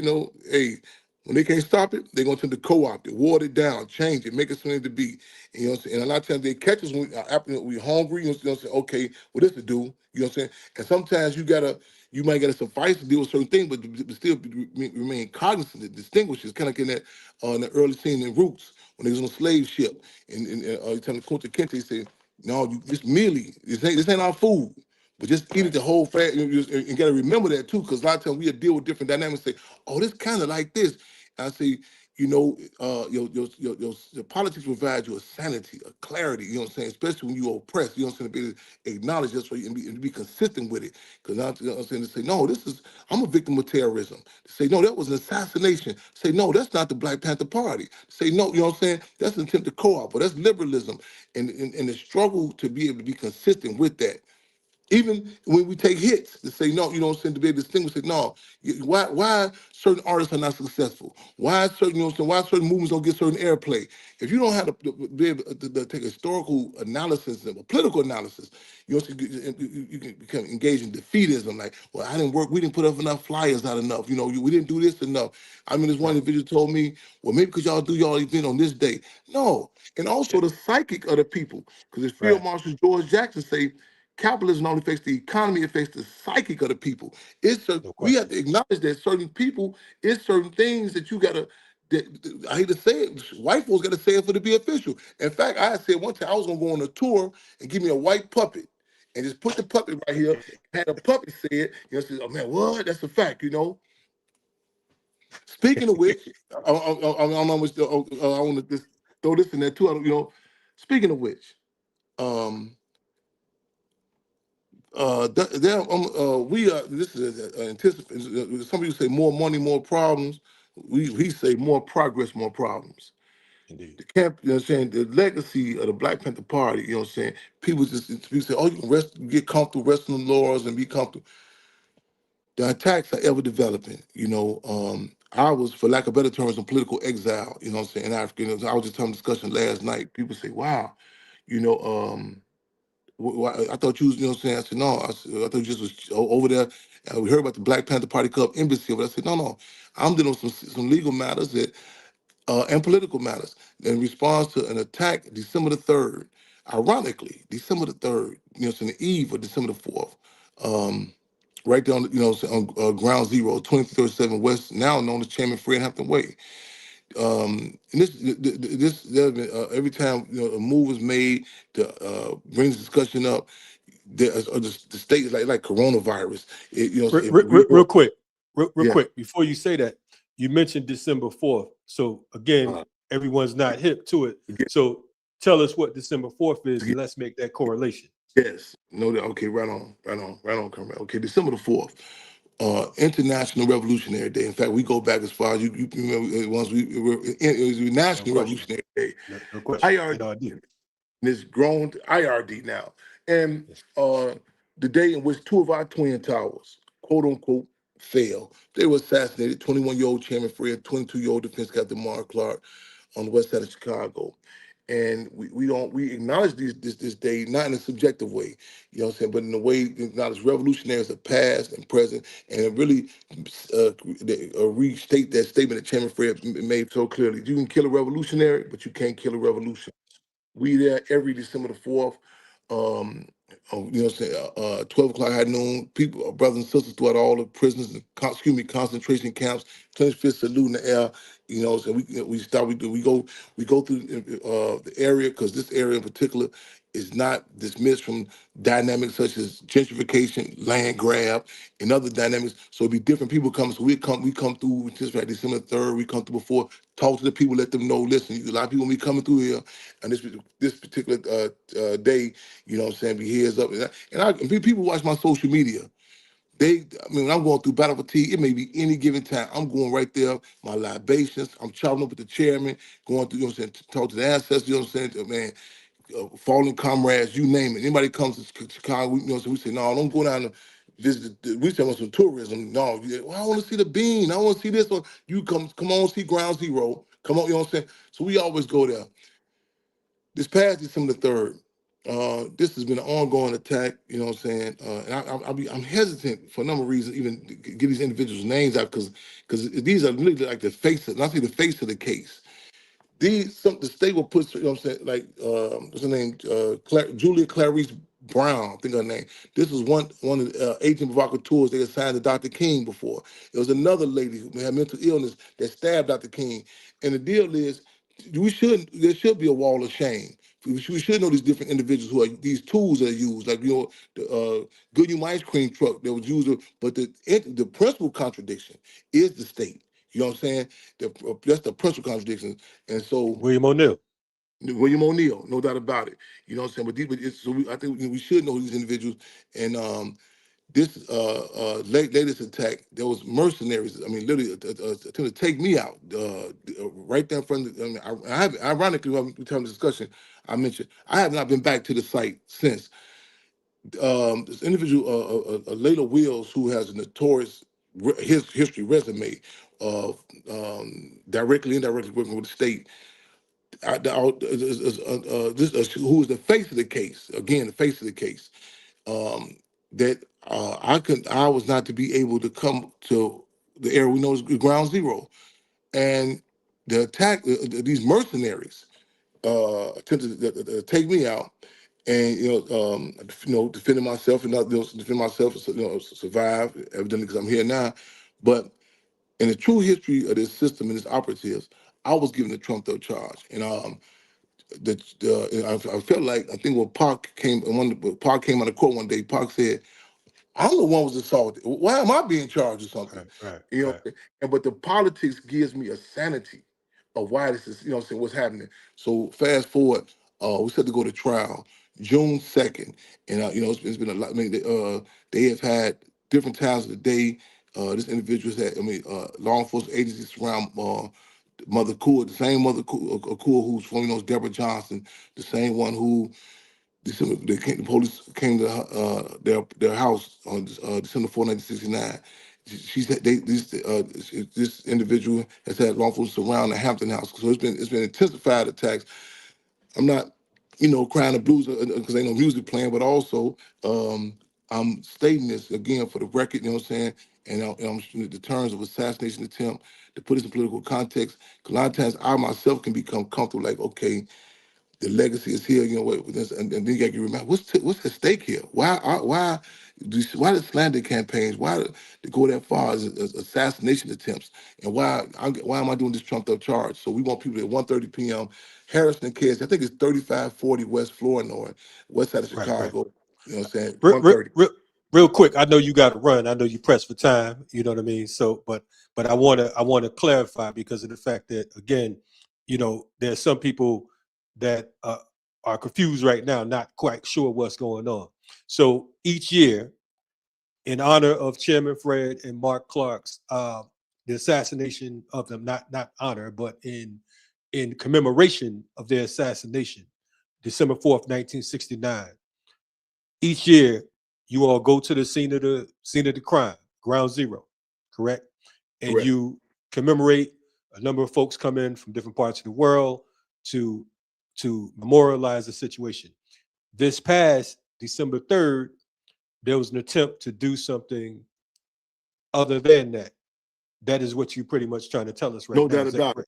S6: hey, when they can't stop it, they're going to tend to co-opt it, water it down, change it, make it something to be. And, you know what I'm saying? And a lot of times they catch us when we're hungry, you know what I'm saying? Okay, what this to do? You know what I'm saying? And sometimes you might get a suffice to deal with certain things, but still remain cognizant to distinguish. It's kind of like in the early scene in Roots, when they was on a slave ship, and he telling Kunta Kinte, he said, no, this ain't our food. But just eat it the whole fat, and got to remember that too, because a lot of times we deal with different dynamics. Say, oh, this kind of like this, I say, you know, your politics provide you a sanity, a clarity, you know what I'm saying? Especially when you're oppressed, you know what I'm saying? To be able to acknowledge this and be consistent with it. Because I'm, you know what I'm saying, to say, no, I'm a victim of terrorism. To say, no, that was an assassination. Say, no, that's not the Black Panther Party. Say, no, you know what I'm saying? That's an attempt to co-op, but that's liberalism. And the struggle to be able to be consistent with that. Even when we take hits, to say no, you know what I'm saying, to be able to distinguish it, no, why certain artists are not successful? Why certain, you know what I'm saying, why certain movements don't get certain airplay? If you don't have to be able to take historical analysis and a political analysis, you know, you can become engaged in defeatism, like, well, we didn't put up enough flyers, not enough, you know, we didn't do this enough. I mean, this one individual told me, well, maybe because y'all do y'all event on this day. No, and also the psychic of the people, because as Field Marshal George Jackson say, capitalism not only affects the economy, it affects the psychic of the people. We have to acknowledge that certain people, it's certain things that you gotta. I hate to say it, white folks gotta say it for it to be official. In fact, I said one time I was gonna go on a tour and give me a white puppet and just put the puppet right here. Had a puppet say it, you know, say, oh man, what? That's a fact, you know. Speaking of which, I want to just throw this in there too. You know, speaking of which, this is anticipating. Some people say more money, more problems. We say more progress, more problems.
S5: Indeed.
S6: The camp, you know what I'm saying, the legacy of the Black Panther Party, you know what I'm saying, people say, oh, you can get comfortable, rest in the laurels and be comfortable. The attacks are ever developing, you know. I was, for lack of better terms, in political exile, you know what I'm saying, in Africa. I was just having a discussion last night. People say, wow, you know, I thought you was, you know what I'm saying? I said, no, I thought you just was over there. We heard about the Black Panther Party Club embassy, but I said, no, I'm dealing with some legal matters and political matters. In response to an attack December the 3rd, ironically, December the 3rd, you know, it's on the eve of December the 4th, right there on, you know, on ground zero, 2337 West, now known as Chairman Fred Hampton Way. And there's been, every time, you know, a move is made to bring this discussion up, the state is like coronavirus. You know,
S5: Real quick,
S6: yeah.
S5: quick, before you say that, you mentioned December 4th. So again, everyone's not hip to it. So tell us what December 4th is, and let's make that correlation.
S6: Yes. No, okay, right on, Comrade. Okay, December the 4th. International Revolutionary Day. In fact, we go back as far as you remember once it was National Revolutionary Day.
S5: No question.
S6: IRD. It's grown to IRD now. And the day in which two of our twin towers, quote unquote, fell. They were assassinated, 21-year-old Chairman Fred, 22-year-old Defense Captain Mark Clark on the west side of Chicago. And we acknowledge this day, not in a subjective way, you know what I'm saying, but in a way we acknowledge revolutionaries of past and present, and it really restate that statement that Chairman Fred made so clearly. You can kill a revolutionary, but you can't kill a revolution. We there every December the 4th, you know what I'm saying, 12 o'clock high noon, people, brothers and sisters throughout all the prisons, and concentration camps, clenched fist salute in the air, you know, so we go through the area, because this area in particular is not dismissed from dynamics such as gentrification, land grab, and other dynamics. So it'd be different people coming. So we come through just right December 3rd, we come through before, talk to the people, let them know, listen, a lot of people be coming through here, and this particular day, you know what I'm saying, be heads up. And people watch my social media. When I'm going through battle fatigue, it may be any given time. I'm going right there, my libations, I'm chopping up with the chairman, going through, you know what I'm saying, talk to the ancestors, you know what I'm saying, man, fallen comrades, you name it. Anybody comes to Chicago, you know, so we say, no, don't go down to visit. We say some tourism. No, well, I want to see the bean. I want to see this one. You come on, see ground zero. Come on, you know what I'm saying? So we always go there. This past December the 3rd, this has been an ongoing attack, you know what I'm saying? And I'm hesitant for a number of reasons, even to get these individuals' names out, because these are really like the face of, not the face of the case. The state will put, you know what I'm saying, like, what's her name? Julia Clarice Brown, I think her name. This was one of the agent provocateurs they assigned to Dr. King before. There was another lady who had mental illness that stabbed Dr. King. And the deal is, there should be a wall of shame. We should know these different individuals who are these tools that are used, like, you know, the Goodyear ice cream truck that was used, but the principal contradiction is the state. You know what I'm saying? That's the principal contradiction. And so
S5: William O'Neill.
S6: William O'Neill, no doubt about it. You know what I'm saying? I think we should know these individuals. And this latest attack, there was mercenaries. I mean, literally attempted to take me out right there in front of. Ironically, when we having the discussion, I mentioned I have not been back to the site since. This individual, Layla Wills, who has a notorious his history resume of directly and indirectly working with the state. Who is the face of the case? Again, the face of the case. That I was not to be able to come to the area we know as Ground Zero, and the attack. These mercenaries attempted to take me out, and defending myself and not defend myself, survive evidently because I'm here now. But in the true history of this system and its operatives, I was given the trumped up charge, and I felt like I think when Park came out of court one day, Park said, I'm the one who was assaulted. Why am I being charged or something?
S5: Right.
S6: But the politics gives me a sanity of why this is, saying what's happening. So fast forward, we set to go to trial June 2nd. And it's been a lot. I mean, they have had different times of the day. This individual's had, law enforcement agencies surround Mother Cool, the same Mother Cool who's from Deborah Johnson, the same one who the police came to their house on December 4, 1969. This individual has had law enforcement surround the Hampton house. So it's been intensified attacks. I'm not, crying the blues because ain't no music playing, but also I'm stating this again for the record, you know what I'm saying? And I'm the terms of assassination attempt to put this in political context. Because a lot of times I myself can become comfortable, like, okay, the legacy is here, and then you got to remember what's at stake here. Why the slander campaigns? Why to go that far as assassination attempts? And why am I doing this trumped up charge? So we want people at 1:30 p.m. Harrison Kids, I think it's 3540 West Flournoy, west side of Chicago.
S5: Right.
S6: You know what I'm saying? 1:30.
S5: Real quick, I know you got to run. I know you pressed for time. You know what I mean. So, but I want to clarify because of the fact that again, there's some people that are confused right now, not quite sure what's going on. So each year, in honor of Chairman Fred and Mark Clark's the assassination of them, not honor, but in commemoration of their assassination, December 4th, 1969. Each year, you all go to the scene of the crime, Ground Zero, correct? And
S6: Correct.
S5: you commemorate. A number of folks come in from different parts of the world to memorialize the situation. This past December 3rd, there was an attempt to do something other than that. That is what you're pretty much trying to tell us right now.
S6: No doubt about it.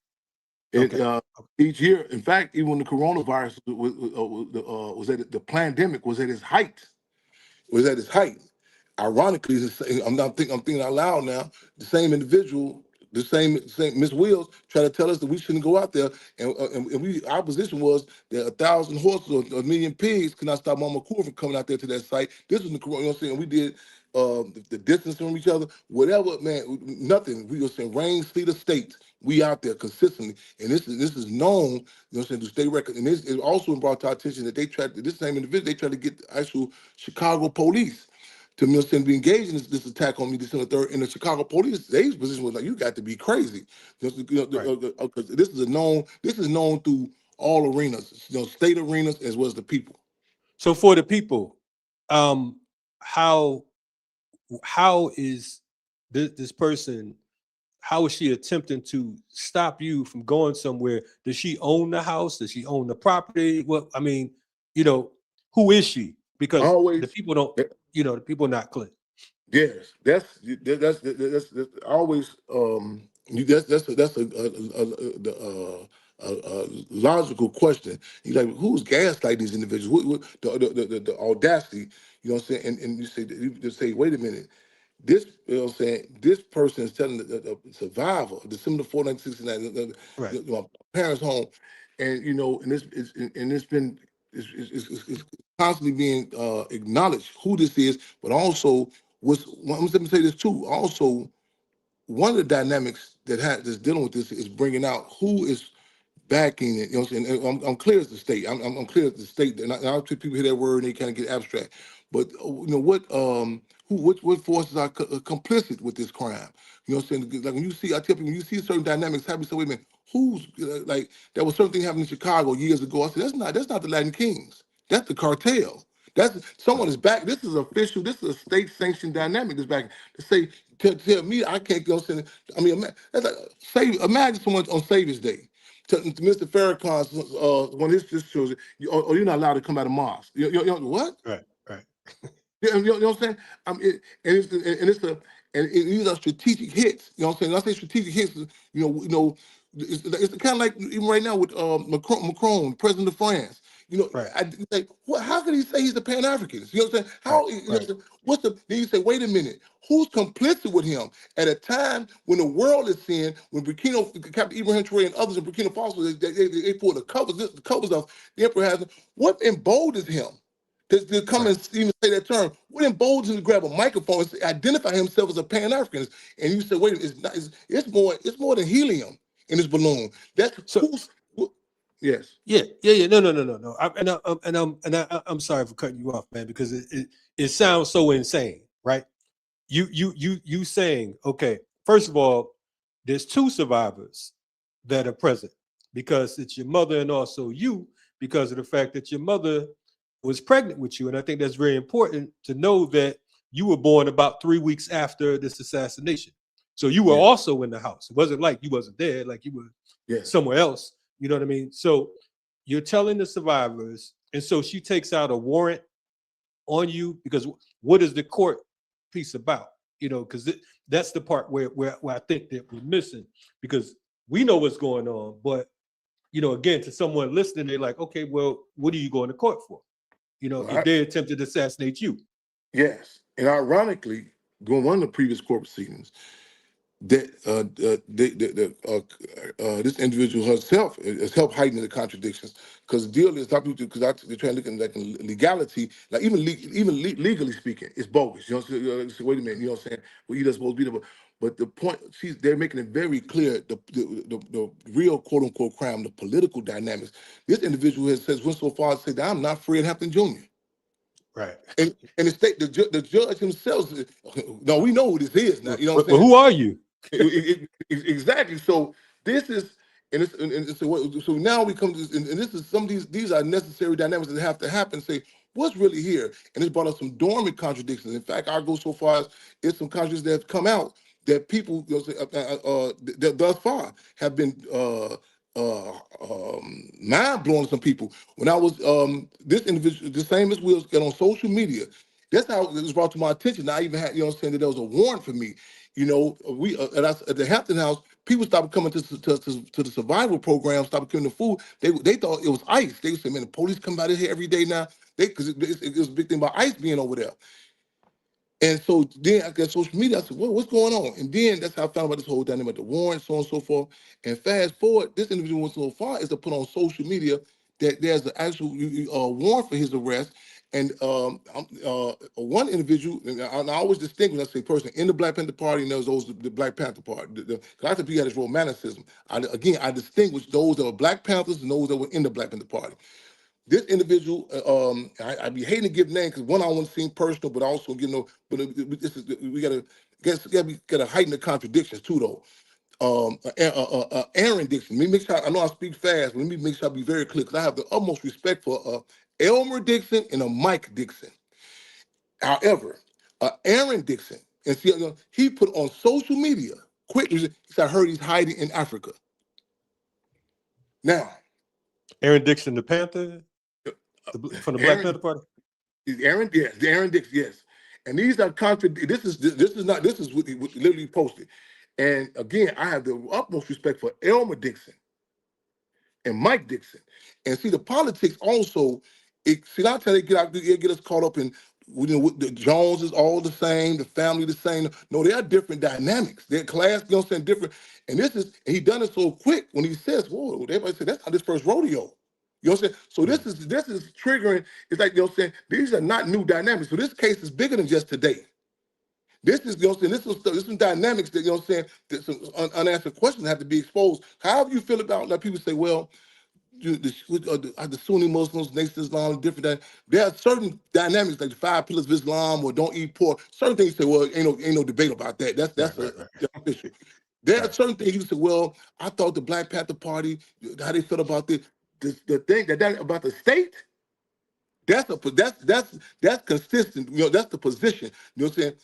S5: Okay.
S6: Each year, in fact, even when the coronavirus was at the pandemic was at its height, Ironically, I'm thinking out loud now. The same individual, the same Miss Wills, try to tell us that we shouldn't go out there, and our position was that 1,000 horses or 1,000,000 pigs could not stop Mama Cool from coming out there to that site. This was the corona, what I'm saying. We did the distance from each other, whatever, man. Nothing. We were saying rain, sleet, or state. We out there consistently, and this is known. You know what I'm saying, to stay record. And this is also brought to our attention that this same individual, they tried to get the actual Chicago police to be engaged in this attack on me December 3rd. And the Chicago police, their position was like, you got to be crazy. This is known through all arenas, state arenas as well as the people.
S5: So for the people, how is this person, how is she attempting to stop you from going somewhere? Does she own the house? Does she own the property? Well, I mean, who is she? Because the people don't, the people are not clear.
S6: Yes, that's always that's a logical question. You're like, who's gaslighting these individuals? The audacity, you know what I'm saying? And you just say, wait a minute. This, you know what I'm saying, this person is telling the survivor, December 4, 1969, my parents' home, and it's constantly being acknowledged who this is, but also let me say this too. Also, one of the dynamics that's dealing with this is bringing out who is backing it. You know what I'm saying? And I'm clear as the state. I'm clear as the state. And I think people hear that word and they kind of get abstract. But you know what forces are complicit with this crime? You know what I'm saying? Like when you see, I tell people, when you see certain dynamics happen, so wait a minute, who's like there was certain thing happening in Chicago years ago. I said that's not the Latin Kings. That's the cartel. That's someone is back. This is official. This is a state sanctioned dynamic. That's back to say tell me I can't go. I mean, that's like, imagine someone on Savior's Day. To Mr. Farrakhan's one of his children, you're not allowed to come out of mosque. You know what?
S5: Right.
S6: You know what I'm saying? These are strategic hits. You know what I'm saying? When I say strategic hits, it's kind of like even right now with Macron, president of France. You know,
S5: right.
S6: How can he say he's a Pan-Africanist? You know what I'm saying? How?
S5: Right.
S6: You know, then you say, wait a minute, who's complicit with him at a time when the world is seeing, when Captain Ibrahim Traoré and others in Burkina Faso, they pull the covers off, the emperor has, what emboldens him to come and even say that term? What emboldens him to grab a microphone and identify himself as a Pan-Africanist? And you say, wait a minute, it's more than helium in this balloon. Yes.
S5: Yeah. No. I'm sorry for cutting you off, man, because it sounds so insane, right? You saying, okay, first of all, there's two survivors that are present because it's your mother and also you, because of the fact that your mother was pregnant with you. And I think that's very important to know that you were born about 3 weeks after this assassination. So you were also in the house. It wasn't like you wasn't there, like you were somewhere else. You know what I mean? So you're telling the survivors, and so she takes out a warrant on you, because what is the court piece about? You know, because that's the part where I think that we're missing, because we know what's going on, but you know, again, to someone listening, they're like, okay, well, what are you going to court for? You know, if they attempted to assassinate you.
S6: Yes, and ironically, going on the previous court proceedings, that this individual herself has helped heighten the contradictions, because the deal is because they're trying to look at like legality, like even legally speaking, it's bogus. You know, so wait a minute, you know what I'm saying? Well, you're not supposed to be there, but the point, they're making it very clear the real quote unquote crime, the political dynamics. This individual went so far as to say that I'm not Fred Hampton Jr.
S5: Right.
S6: And the state, the judge himself, no, we know who this is now. You know what I'm saying?
S5: But who are you?
S6: Exactly. So this is, so now we come to this, and this is some of these are necessary dynamics that have to happen. Say what's really here, and it's brought up some dormant contradictions. In fact, I'll go so far as it's some contradictions that have come out that people that thus far have been mind blowing to some people. When I was this individual, the same as Will's, get on social media. That's how it was brought to my attention. I even had, you know what I'm saying, that there was a warrant for me. You know, we at the Hampton House, people stopped coming to the survival program, stopped coming to food. They thought it was ICE. They said, man, the police come out of here every day now. Because it was a big thing about ICE being over there. And so then I got social media. I said, what's going on? And then that's how I found about this whole dynamic, the warrant, so on and so forth. And fast forward, this individual went so far as to put on social media that there's an actual warrant for his arrest. And one individual, and I always distinguish, I say person in the Black Panther Party, and there's those the Black Panther Party. Because I think he had this romanticism. I distinguish those that were Black Panthers and those that were in the Black Panther Party. This individual, I'd be hating to give names because one, I don't want to seem personal, but also we gotta heighten the contradictions too, though. Aaron Dixon. Let me make sure. I know I speak fast, but let me make sure I be very clear, because I have the utmost respect for Elmer Dixon and a Mike Dixon. However, Aaron Dixon, and see, he put on social media quickly. He said, "I heard he's hiding in Africa." Now,
S5: Aaron Dixon, the Panther. From the Black Panther Party?
S6: Aaron Dixon, yes. And these are this is what he literally posted. And again, I have the utmost respect for Elmer Dixon and Mike Dixon. And see, the politics also, that's how they get us caught up in, the Jones is all the same, the family the same. No, they are different dynamics. They're class, you know what I'm saying, different. And he done it so quick when he says, whoa, everybody said, that's not his first rodeo. You know what I'm saying? So this is triggering. It's like, you know what I'm saying, these are not new dynamics. So this case is bigger than just today. This is, you know what I'm saying, this is some dynamics that, you know what I'm saying, that some unanswered questions have to be exposed. However you feel about, like people say, well, the Sunni Muslims, Nation Islam, different. There are certain dynamics like the 5 pillars of Islam or don't eat pork. Certain things you say, well, ain't no debate about that. That's official. There are certain things you say, well, I thought the Black Panther Party, how they felt about this, the thing that about the state. That's consistent. You know, that's the position. You know what I'm saying?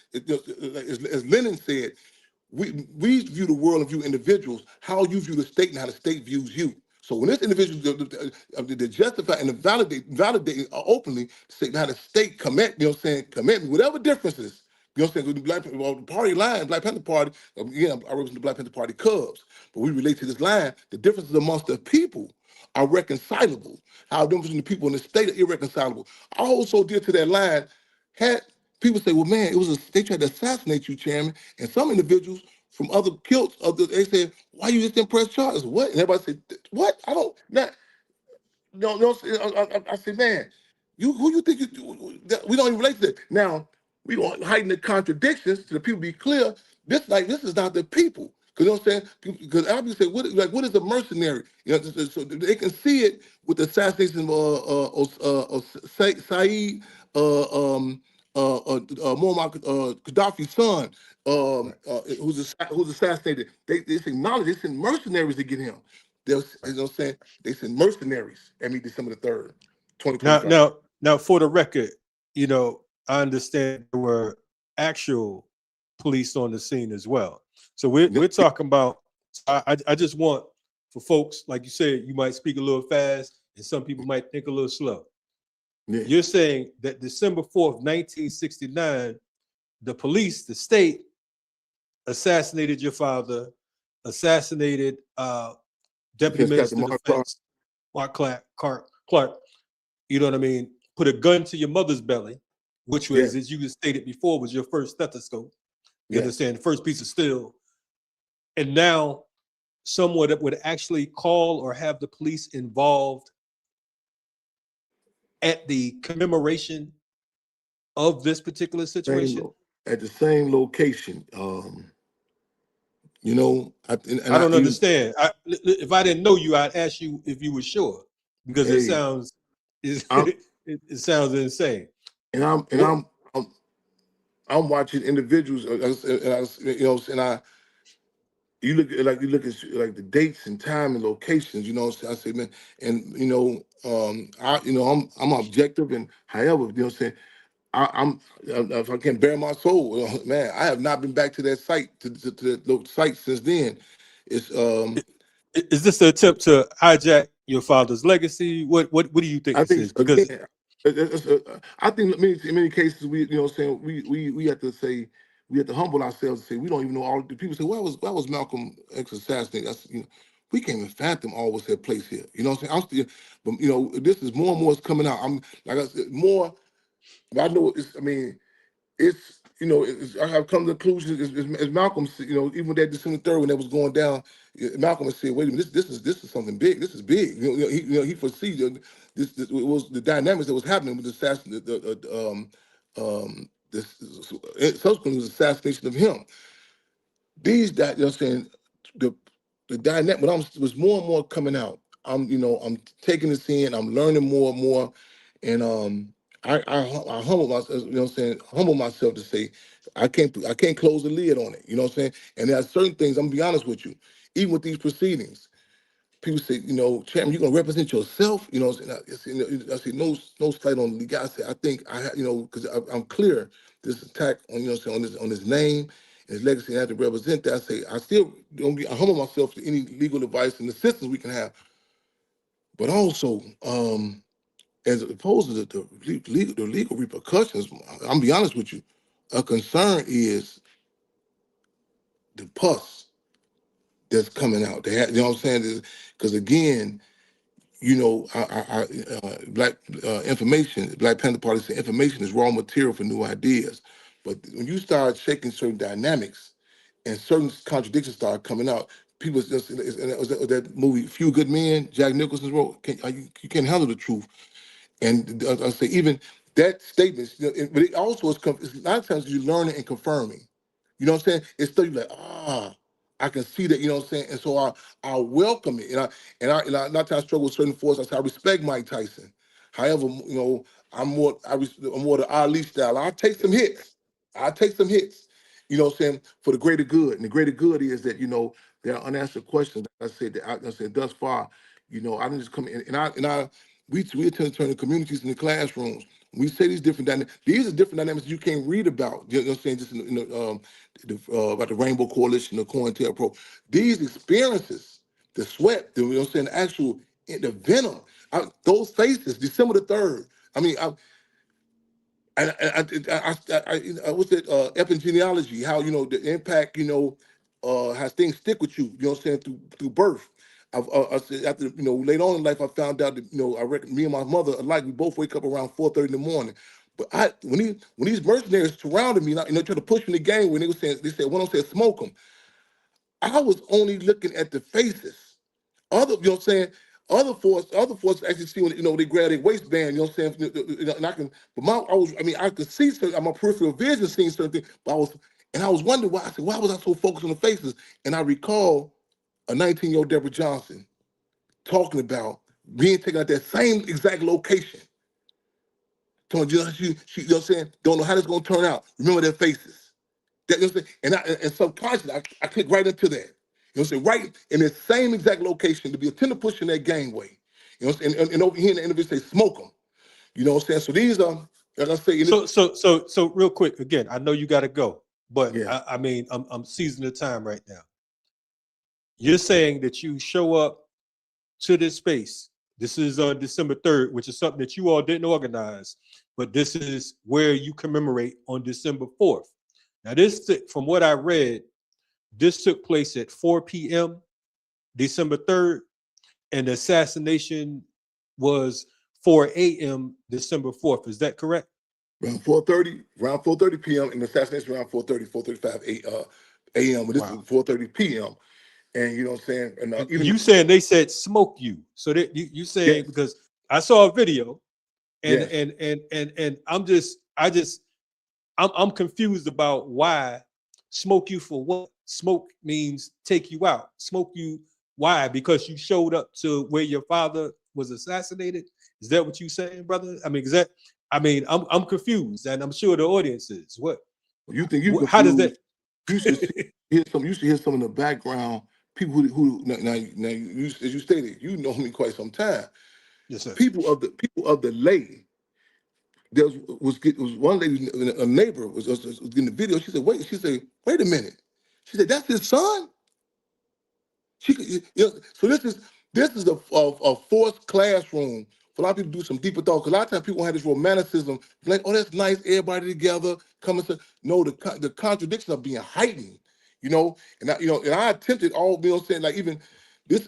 S6: As Lenin said, we view the world and view individuals how you view the state and how the state views you. So when this individual to justify and to validate openly, say how the state commit, you know what I'm saying, commit whatever differences. You know what I'm saying? The party line, Black Panther Party, again, I represent the Black Panther Party Cubs, but we relate to this line, the differences amongst the people are reconcilable. How the difference between the people in the state are irreconcilable. I also dear to that line, had people say, well, man, they tried to assassinate you, Chairman, and some individuals from other kilts, they said, why you just didn't press charges? What? And everybody said, what? I don't, not, no, I said, man, who you think we don't even relate to that. Now, we don't heighten the contradictions to the people be clear. This is not the people. Because you know what I'm saying? Because obviously, what is a mercenary? You know, so they can see it with the assassination of Saeed, Muammar Gaddafi's son, who's assassinated. They acknowledge they sent mercenaries to get him. You know what I'm saying? They sent mercenaries at me December the 3rd, 2025.
S5: Now, for the record, you know, I understand there were actual police on the scene as well. So we're talking about. I just want for folks, like you said, you might speak a little fast, and some people might think a little slow.
S6: Yeah.
S5: You're saying that December 4th, 1969, the police, the state, assassinated your father, assassinated Deputy Minister of Defense Mark Clark. You know what I mean? Put a gun to your mother's belly, which was, as you stated before, was your first stethoscope. You understand? The first piece of steel. And now someone that would actually call or have the police involved at the commemoration of this particular situation?
S6: At the same location. You know,
S5: I don't understand. If I didn't know you, I'd ask you if you were sure, because it sounds it sounds insane.
S6: And I'm watching individuals, you know, and you look at like the dates and time and locations, you know. So I say, man, and you know, I'm objective, and however, you know, what I'm saying, I'm if I can bear my soul, man, I have not been back to that site to the site since then. It's
S5: Is this an attempt to hijack your father's legacy? What do you think this is? Because
S6: I think in many cases we, you know, what I'm saying, we have to say, we have to humble ourselves and say we don't even know all the people say why was Malcolm X assassinated? That's, you know, we can't even fathom all what's at place here. You know what I'm saying? I'm still, but you know, this is more and more is coming out. I'm like I said, more. I know it's. I mean, it's, you know, I have come to the conclusion as Malcolm said, you know, even that December 3rd when that was going down, Malcolm said, wait a minute, this is something big. This is big. He foresees this it was the dynamics that was happening with the assassination, subsequently was assassination of him. These that, you know what I'm saying, the dynamic, but was more and more coming out. I'm taking this in, I'm learning more and more, and I humble myself, you know what I'm saying, humble myself to say I can't close the lid on it, you know what I'm saying? And there are certain things, I'm gonna be honest with you, even with these proceedings, people say, you know, Chairman, you're gonna represent yourself, you know what I'm saying? I say no slight on the guy. I say I think you know, because I'm clear this attack on, you know what I'm saying, on his name, his legacy, and I have to represent that. I say I still I humble myself to any legal advice and assistance we can have, but also as opposed to the legal repercussions, I'm gonna be honest with you, a concern is the pus that's coming out. You know what I'm saying? Because again, you know, Black Panther Party said information is raw material for new ideas. But when you start shaking certain dynamics and certain contradictions start coming out, people just, and that movie Few Good Men, Jack Nicholson's role, you can't handle the truth. And I say even that statement, but it also is, a lot of times you're learning and confirming. You know what I'm saying? It's still like, I can see that, you know what I'm saying? And so I welcome it. And I not that I struggle with certain forces. I respect Mike Tyson. However, you know, I'm more the Ali style. I take some hits. You know what I'm saying? For the greater good. And the greater good is that, you know, there are unanswered questions. I said that I said thus far, you know, I didn't just come in we attend to turn the communities in the classrooms. We say these different dynamics. These are different dynamics you can't read about. You know what I'm saying? Just about the Rainbow Coalition, the COINTELPRO. These experiences, the sweat, you know what I'm saying, the actual, the venom, those faces, December the 3rd. I mean, what's that, epigenealogy, how, you know, the impact, you know, how things stick with you, you know what I'm saying, through birth. I said, after, you know, later on in life, I found out that, you know, I reckon me and my mother alike, we both wake up around 4:30 in the morning. But when these mercenaries surrounded me, you know, tried to push me in the game, when they said, one of them said, smoke them. I was only looking at the faces. You know what I'm saying? Other forces actually see when, you know, they grab their waistband, you know what I'm saying? And I could see certain, my peripheral vision seeing certain things, but I was wondering why. I said, why was I so focused on the faces? And I recall a 19-year-old Deborah Johnson talking about being taken at that same exact location. She, you know what I'm saying? Don't know how this is gonna turn out. Remember their faces. That, you know what I'm saying? And subconsciously, I clicked right into that. You know what I'm saying? Right in the same exact location to be a tender push in that gangway. You know what I'm saying? And over here in the interview say, smoke them. You know what I'm saying? So these are, like I say,
S5: so real quick, again, I know you got to go, but
S6: yeah.
S5: I mean, I'm seizing the time right now. You're saying that you show up to this space. This is on December 3rd, which is something that you all didn't organize, but this is where you commemorate on December 4th. Now, this, from what I read, this took place at 4 p.m. December 3rd, and the assassination was 4 a.m. December 4th. Is that correct?
S6: Around 4:30 p.m. and the assassination around 4:35 a.m. But this is 4:30 p.m. And you know what I'm saying? And even
S5: you saying they said smoke you. So that you saying, yes, because I saw a video and yes, and I'm confused about why smoke you for what? Smoke means take you out. Smoke you, why? Because you showed up to where your father was assassinated? Is that what you saying, brother? I mean, I'm confused, and I'm sure the audience is. What
S6: you think you?
S5: How does that?
S6: You should hear some in the background. People who now you, as you stated, you know me quite some time.
S5: Yes, sir.
S6: People of the lay. There was one lady, a neighbor was in the video. She said, wait a minute. She said, that's his son. You know, so this is a forced classroom for a lot of people to do some deeper thought. Because a lot of times people have this romanticism, like, oh, that's nice, everybody together, coming to. No, the contradictions are being heightened, you know. And I attempted all, you know what I'm saying, like even this,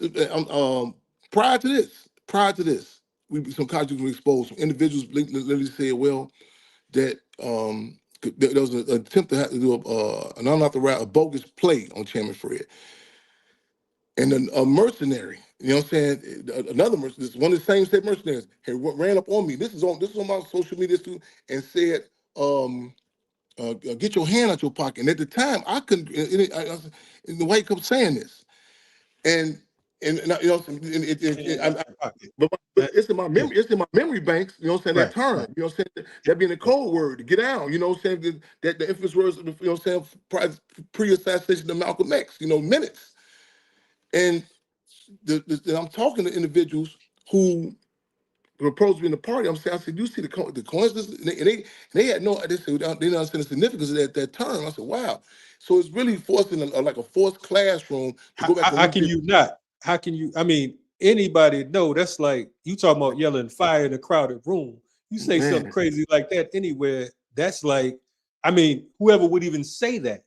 S6: prior to this, some contradictions were exposed. Some individuals literally said, well, that there was an attempt to do an unauthorized, a bogus play on Chairman Fred. And a mercenary, you know what I'm saying? Another mercenary, one of the same state mercenaries, had ran up on me. This is on my social media too, and said, "Get your hand out your pocket." And at the time, I couldn't. The white kept saying this, and you know, but it's in my memory. It's in my memory banks. You know what I'm saying? That term. You know what I'm saying? That being a code word to get out. You know what I'm saying? That the infamous words. You know what I'm saying? Pre-assassination of Malcolm X. You know, minutes. And I'm talking to individuals who were supposed to be in the party. I said, you see the coincidence? And they had no, they said, they didn't understand the significance of that term. I said, wow. So it's really forcing like a forced classroom to go back.
S5: How can you not? How can you? I mean, anybody know that's like you talking about yelling fire in a crowded room. You say something crazy like that anywhere, that's like, I mean, whoever would even say that,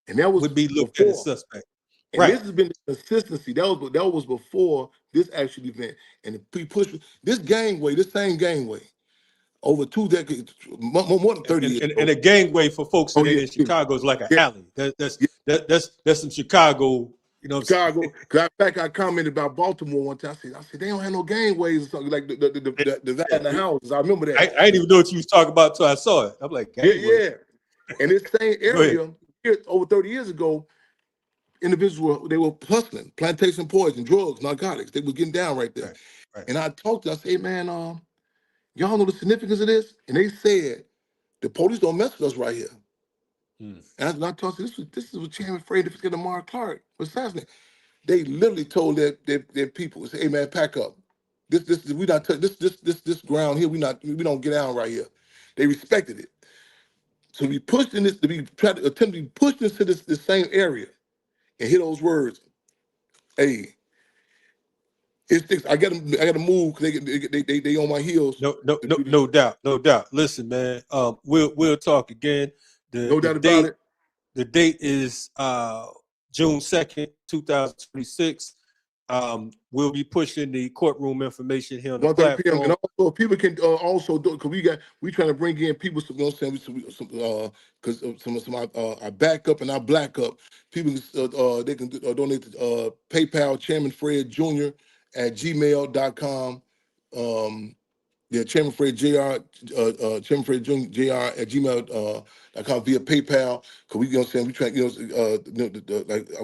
S6: and that
S5: would be looked at as suspect.
S6: And this has been the consistency. That was before this actual event. And the push this gangway, this same gangway, over 2 decades, more than 30 years.
S5: And a gangway for folks that ain't in Chicago is like an alley. That's some Chicago You know what I'm saying?
S6: Chicago. In fact, I commented about Baltimore one time. I said they don't have no gangways or something like the that in the houses. I remember that.
S5: I didn't even know what you was talking about until I saw it. I'm like,
S6: yeah. And this same area here, over 30 years ago, individuals were hustling, plantation poison, drugs, narcotics. They were getting down right there.
S5: Right.
S6: And I talked to them, I said, hey man, y'all know the significance of this? And they said, the police don't mess with us right here. And I talked to this is what Chairman Fred Hampton Jr. Mark Clark was assassinated. They literally told their people, say, hey man, pack up. This ground here, we don't get down right here. They respected it. So we pushed in this attempt to be pushed into this same area and hear those words. Hey, I gotta move because they on my heels.
S5: No doubt. Listen, man, we'll talk again.
S6: No doubt about it.
S5: The date is June 2nd, 2026. We'll be pushing the courtroom information here on the platform.
S6: And also people can also do, because we trying to bring in people, you know what I'm saying, because some of our backup and our black up people, they can donate to PayPal Chairman Fred Jr. at gmail.com. Chairman Fred Jr. Chairman Fred Jr. at gmail.com via PayPal. Because we, you know what I'm saying, we try,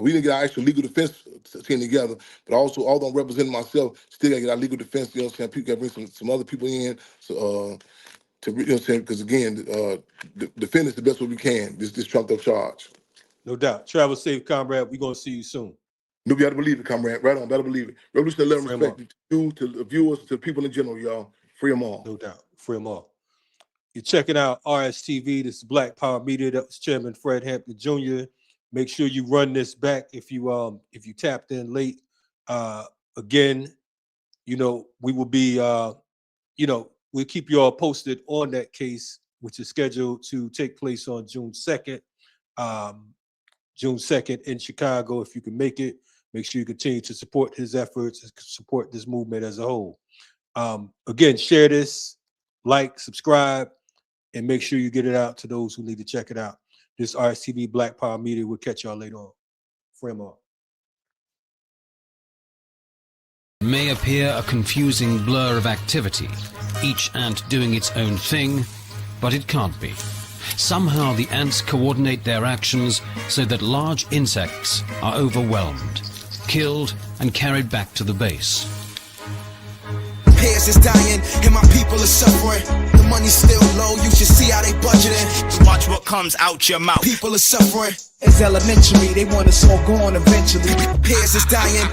S6: we didn't get our actual legal defense team together, but also, although I'm representing myself, still got to get our legal defense, you know what I'm saying, people got to bring some other people in, so, to, you know what I'm saying, because again, defend us the best way we can, this trumped up charge.
S5: No doubt. Travel safe, comrade. We're going to see you soon.
S6: No, you got to believe it, comrade. Right on, better believe it. Revolution 11 respect to you, to the viewers, to the people in general, y'all. Free them all.
S5: No doubt. Free them all. You're checking out RSTV. This is Black Power Media. That was Chairman Fred Hampton Jr. Make sure you run this back if you tapped in late. Again, you know, we will be we'll keep you all posted on that case, which is scheduled to take place on June 2nd. June 2nd in Chicago. If you can make it, make sure you continue to support his efforts and support this movement as a whole. Again, share this, like, subscribe, and make sure you get it out to those who need to check it out. This RSTV Black Power Media. We'll catch y'all later on. Frame on.
S7: May appear a confusing blur of activity, each ant doing its own thing, but it can't be. Somehow the ants coordinate their actions so that large insects are overwhelmed, killed, and carried back to the base.
S8: Pairs is dying and my people are suffering. The money's still low, you should see how they budgeting.
S9: Watch what comes out your mouth.
S8: People are suffering. It's elementary, they want us all gone eventually. Pairs is dying,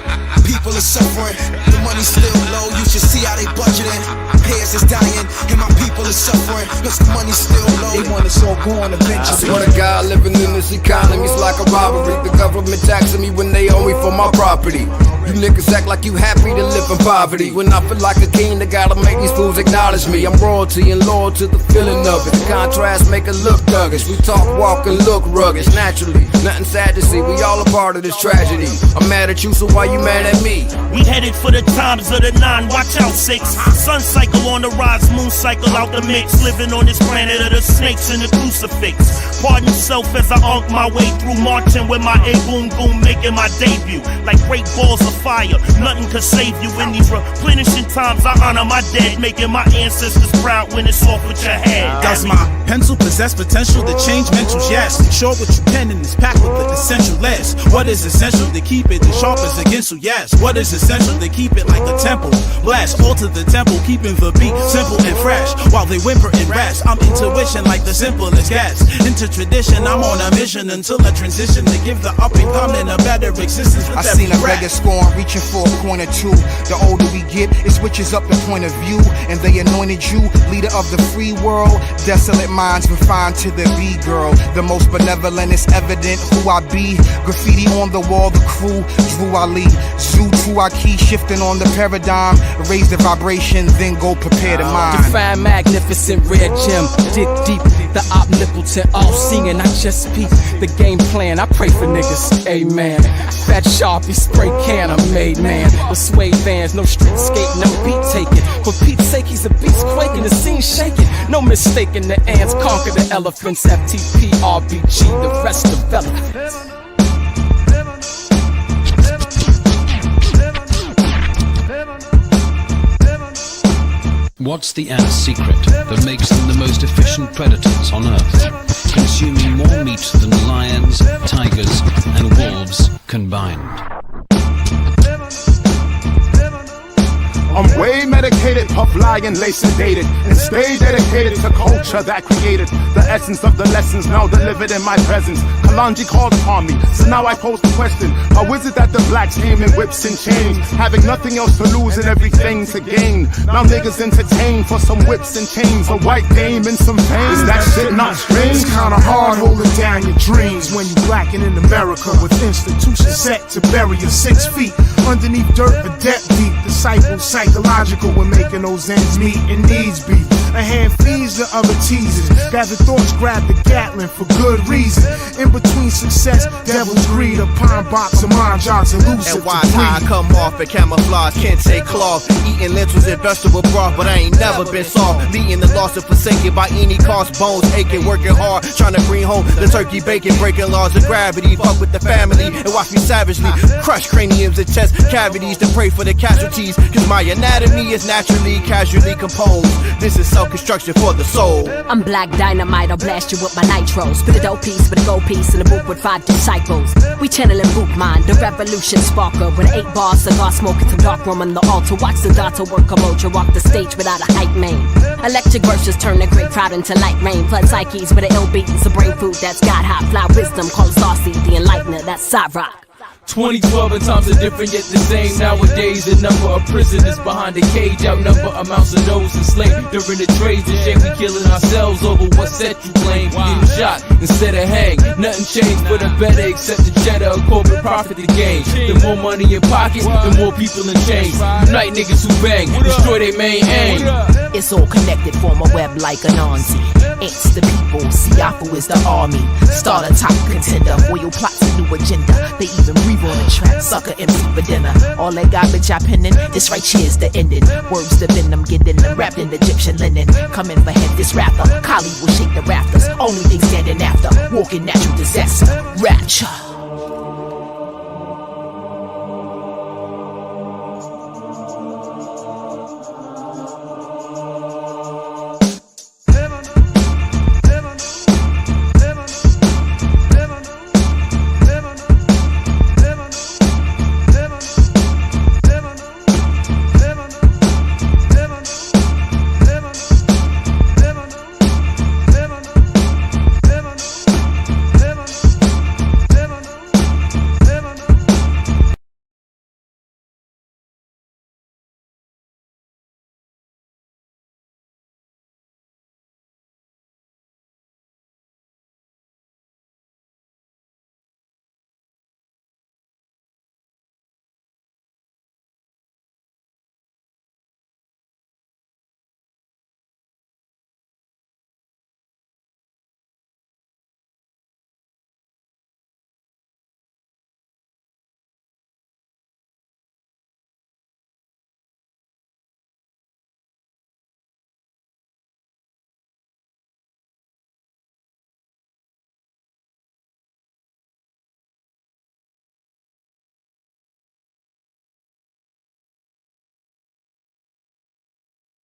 S8: people are suffering. The money's still low, you should see how they budgeting. Pairs is dying and my people are suffering. Cause the money's still low, they want us all gone eventually.
S10: I swear to God, living in this economy's like a robbery. The government taxing me when they owe me for my property. You niggas act like you happy to live in poverty. When I feel like a king, they gotta make these fools acknowledge me. I'm royalty and loyal to the feeling of it. The contrast make it look thuggish. We talk, walk, and look rugged naturally. Nothing sad to see, we all a part of this tragedy. I'm mad at you, so why you mad at me?
S9: We headed for the times of the 9, watch out 6. Sun cycle on the rise, moon cycle out the mix. Living on this planet of the snakes and the crucifix. Pardon self as I unk my way through, marching with my A-boom boom, making my debut. Like great balls of fire, nothing could save you. In these replenishing times, I honor my dead, making my ancestors proud when it's off with your head.
S11: Does my pencil possess potential to change mentals? Yes. Sure what you pen in this pack with the essential less. What is essential to keep it as sharp as against you? Yes. What is essential to keep it like a temple? Blast, alter the temple, keeping the beat simple and fresh. While they whimper and rest, I'm intuition like the simplest gas. Into tradition, I'm on a mission until a transition to give the up and coming a better existence.
S8: I seen a beggar scorn reaching for a corner too. The older we get, it switches up the point of view. And they anointed you, leader of the free world. Desolate minds confined to the B-girl. The most benevolent is evident who I be. Graffiti on the wall, the crew, Drew Ali. Zoo to our key, shifting on the paradigm. Raise the vibration, then go prepare the mind.
S12: Define magnificent red gem, dig deep. The omnipotent, all seeing, I just peep. The game plan, I pray for niggas, amen. Fat Sharpie, spray can, I'm made man. The suede vans, no street skate, no beat taking. For Pete's sake, he's a beast quaking, the scene shaking. No mistaking, the ants conquer the elephants. FTP, RBG, the rest develop.
S7: What's the ants' secret that makes them the most efficient predators on Earth, consuming more meat than lions, tigers, and wolves combined?
S13: I'm way medicated, puff lying, lace sedated, and stay dedicated to culture that created the essence of the lessons now delivered in my presence. Kalonji called upon me, so now I pose the question: how is it that the blacks came in whips and chains, having nothing else to lose and everything to gain? Now niggas entertain for some whips and chains, a white dame and some fame. Is that shit not strange?
S8: It's kinda hard holding down your dreams when you blacking in America with institutions set to bury you 6 feet underneath dirt, a debt deep. Disciples psychological when making those ends meet and needs be. A hand feeds the other teases. Gather thoughts, grab the Gatling for good reason. In between success, devil's greed, a pine box of mind jogs elusive.
S14: And why I come off and camouflage, can't take cloth. Eating lentils and vegetable broth, but I ain't never been soft. Leading the lost and forsaken by any cost, bones aching, working hard, trying to bring home the turkey bacon, breaking laws of gravity. Fuck with the family and watch me savagely crush craniums and chest cavities to pray for the casualties. Cause my anatomy is naturally, casually composed. This is self-construction for the soul.
S15: I'm black dynamite, I'll blast you with my nitros. Spit a dope piece with a gold piece in a book with 5 disciples. We channeling boot mind, the revolution sparker. With 8 bars, cigar smoking to dark room on the altar. Watch the daughter work a mojo, walk the stage without a hype man. Electric verses turn a great crowd into light rain. Flood psyches with an ill beat, it's a brain food that's got hot. Fly wisdom, call saucy, the enlightener, that's side rock.
S12: 2012 and times are different yet the same. Nowadays the number of prisoners behind the cage outnumber amounts of those enslaved during the trades and shit. We killing ourselves over what set you claim. Getting shot instead of hang. Nothing changed for the better except the cheddar of corporate profit to gain. The more money in pockets, the more people in chains. Unite niggas who bang, destroy their main aim.
S1: It's all connected, form a web like Anansi. It's the people, Siafu is the army. Start a top contender, oil plots a new agenda. They even breathe on the track, sucker MC for dinner. All that garbage I penning, this right here's the ending. Words to venom, getting them wrapped in Egyptian linen. Coming for head, this rapper, Kali will shake the rafters. Only thing standing after, walking natural disaster, rapture.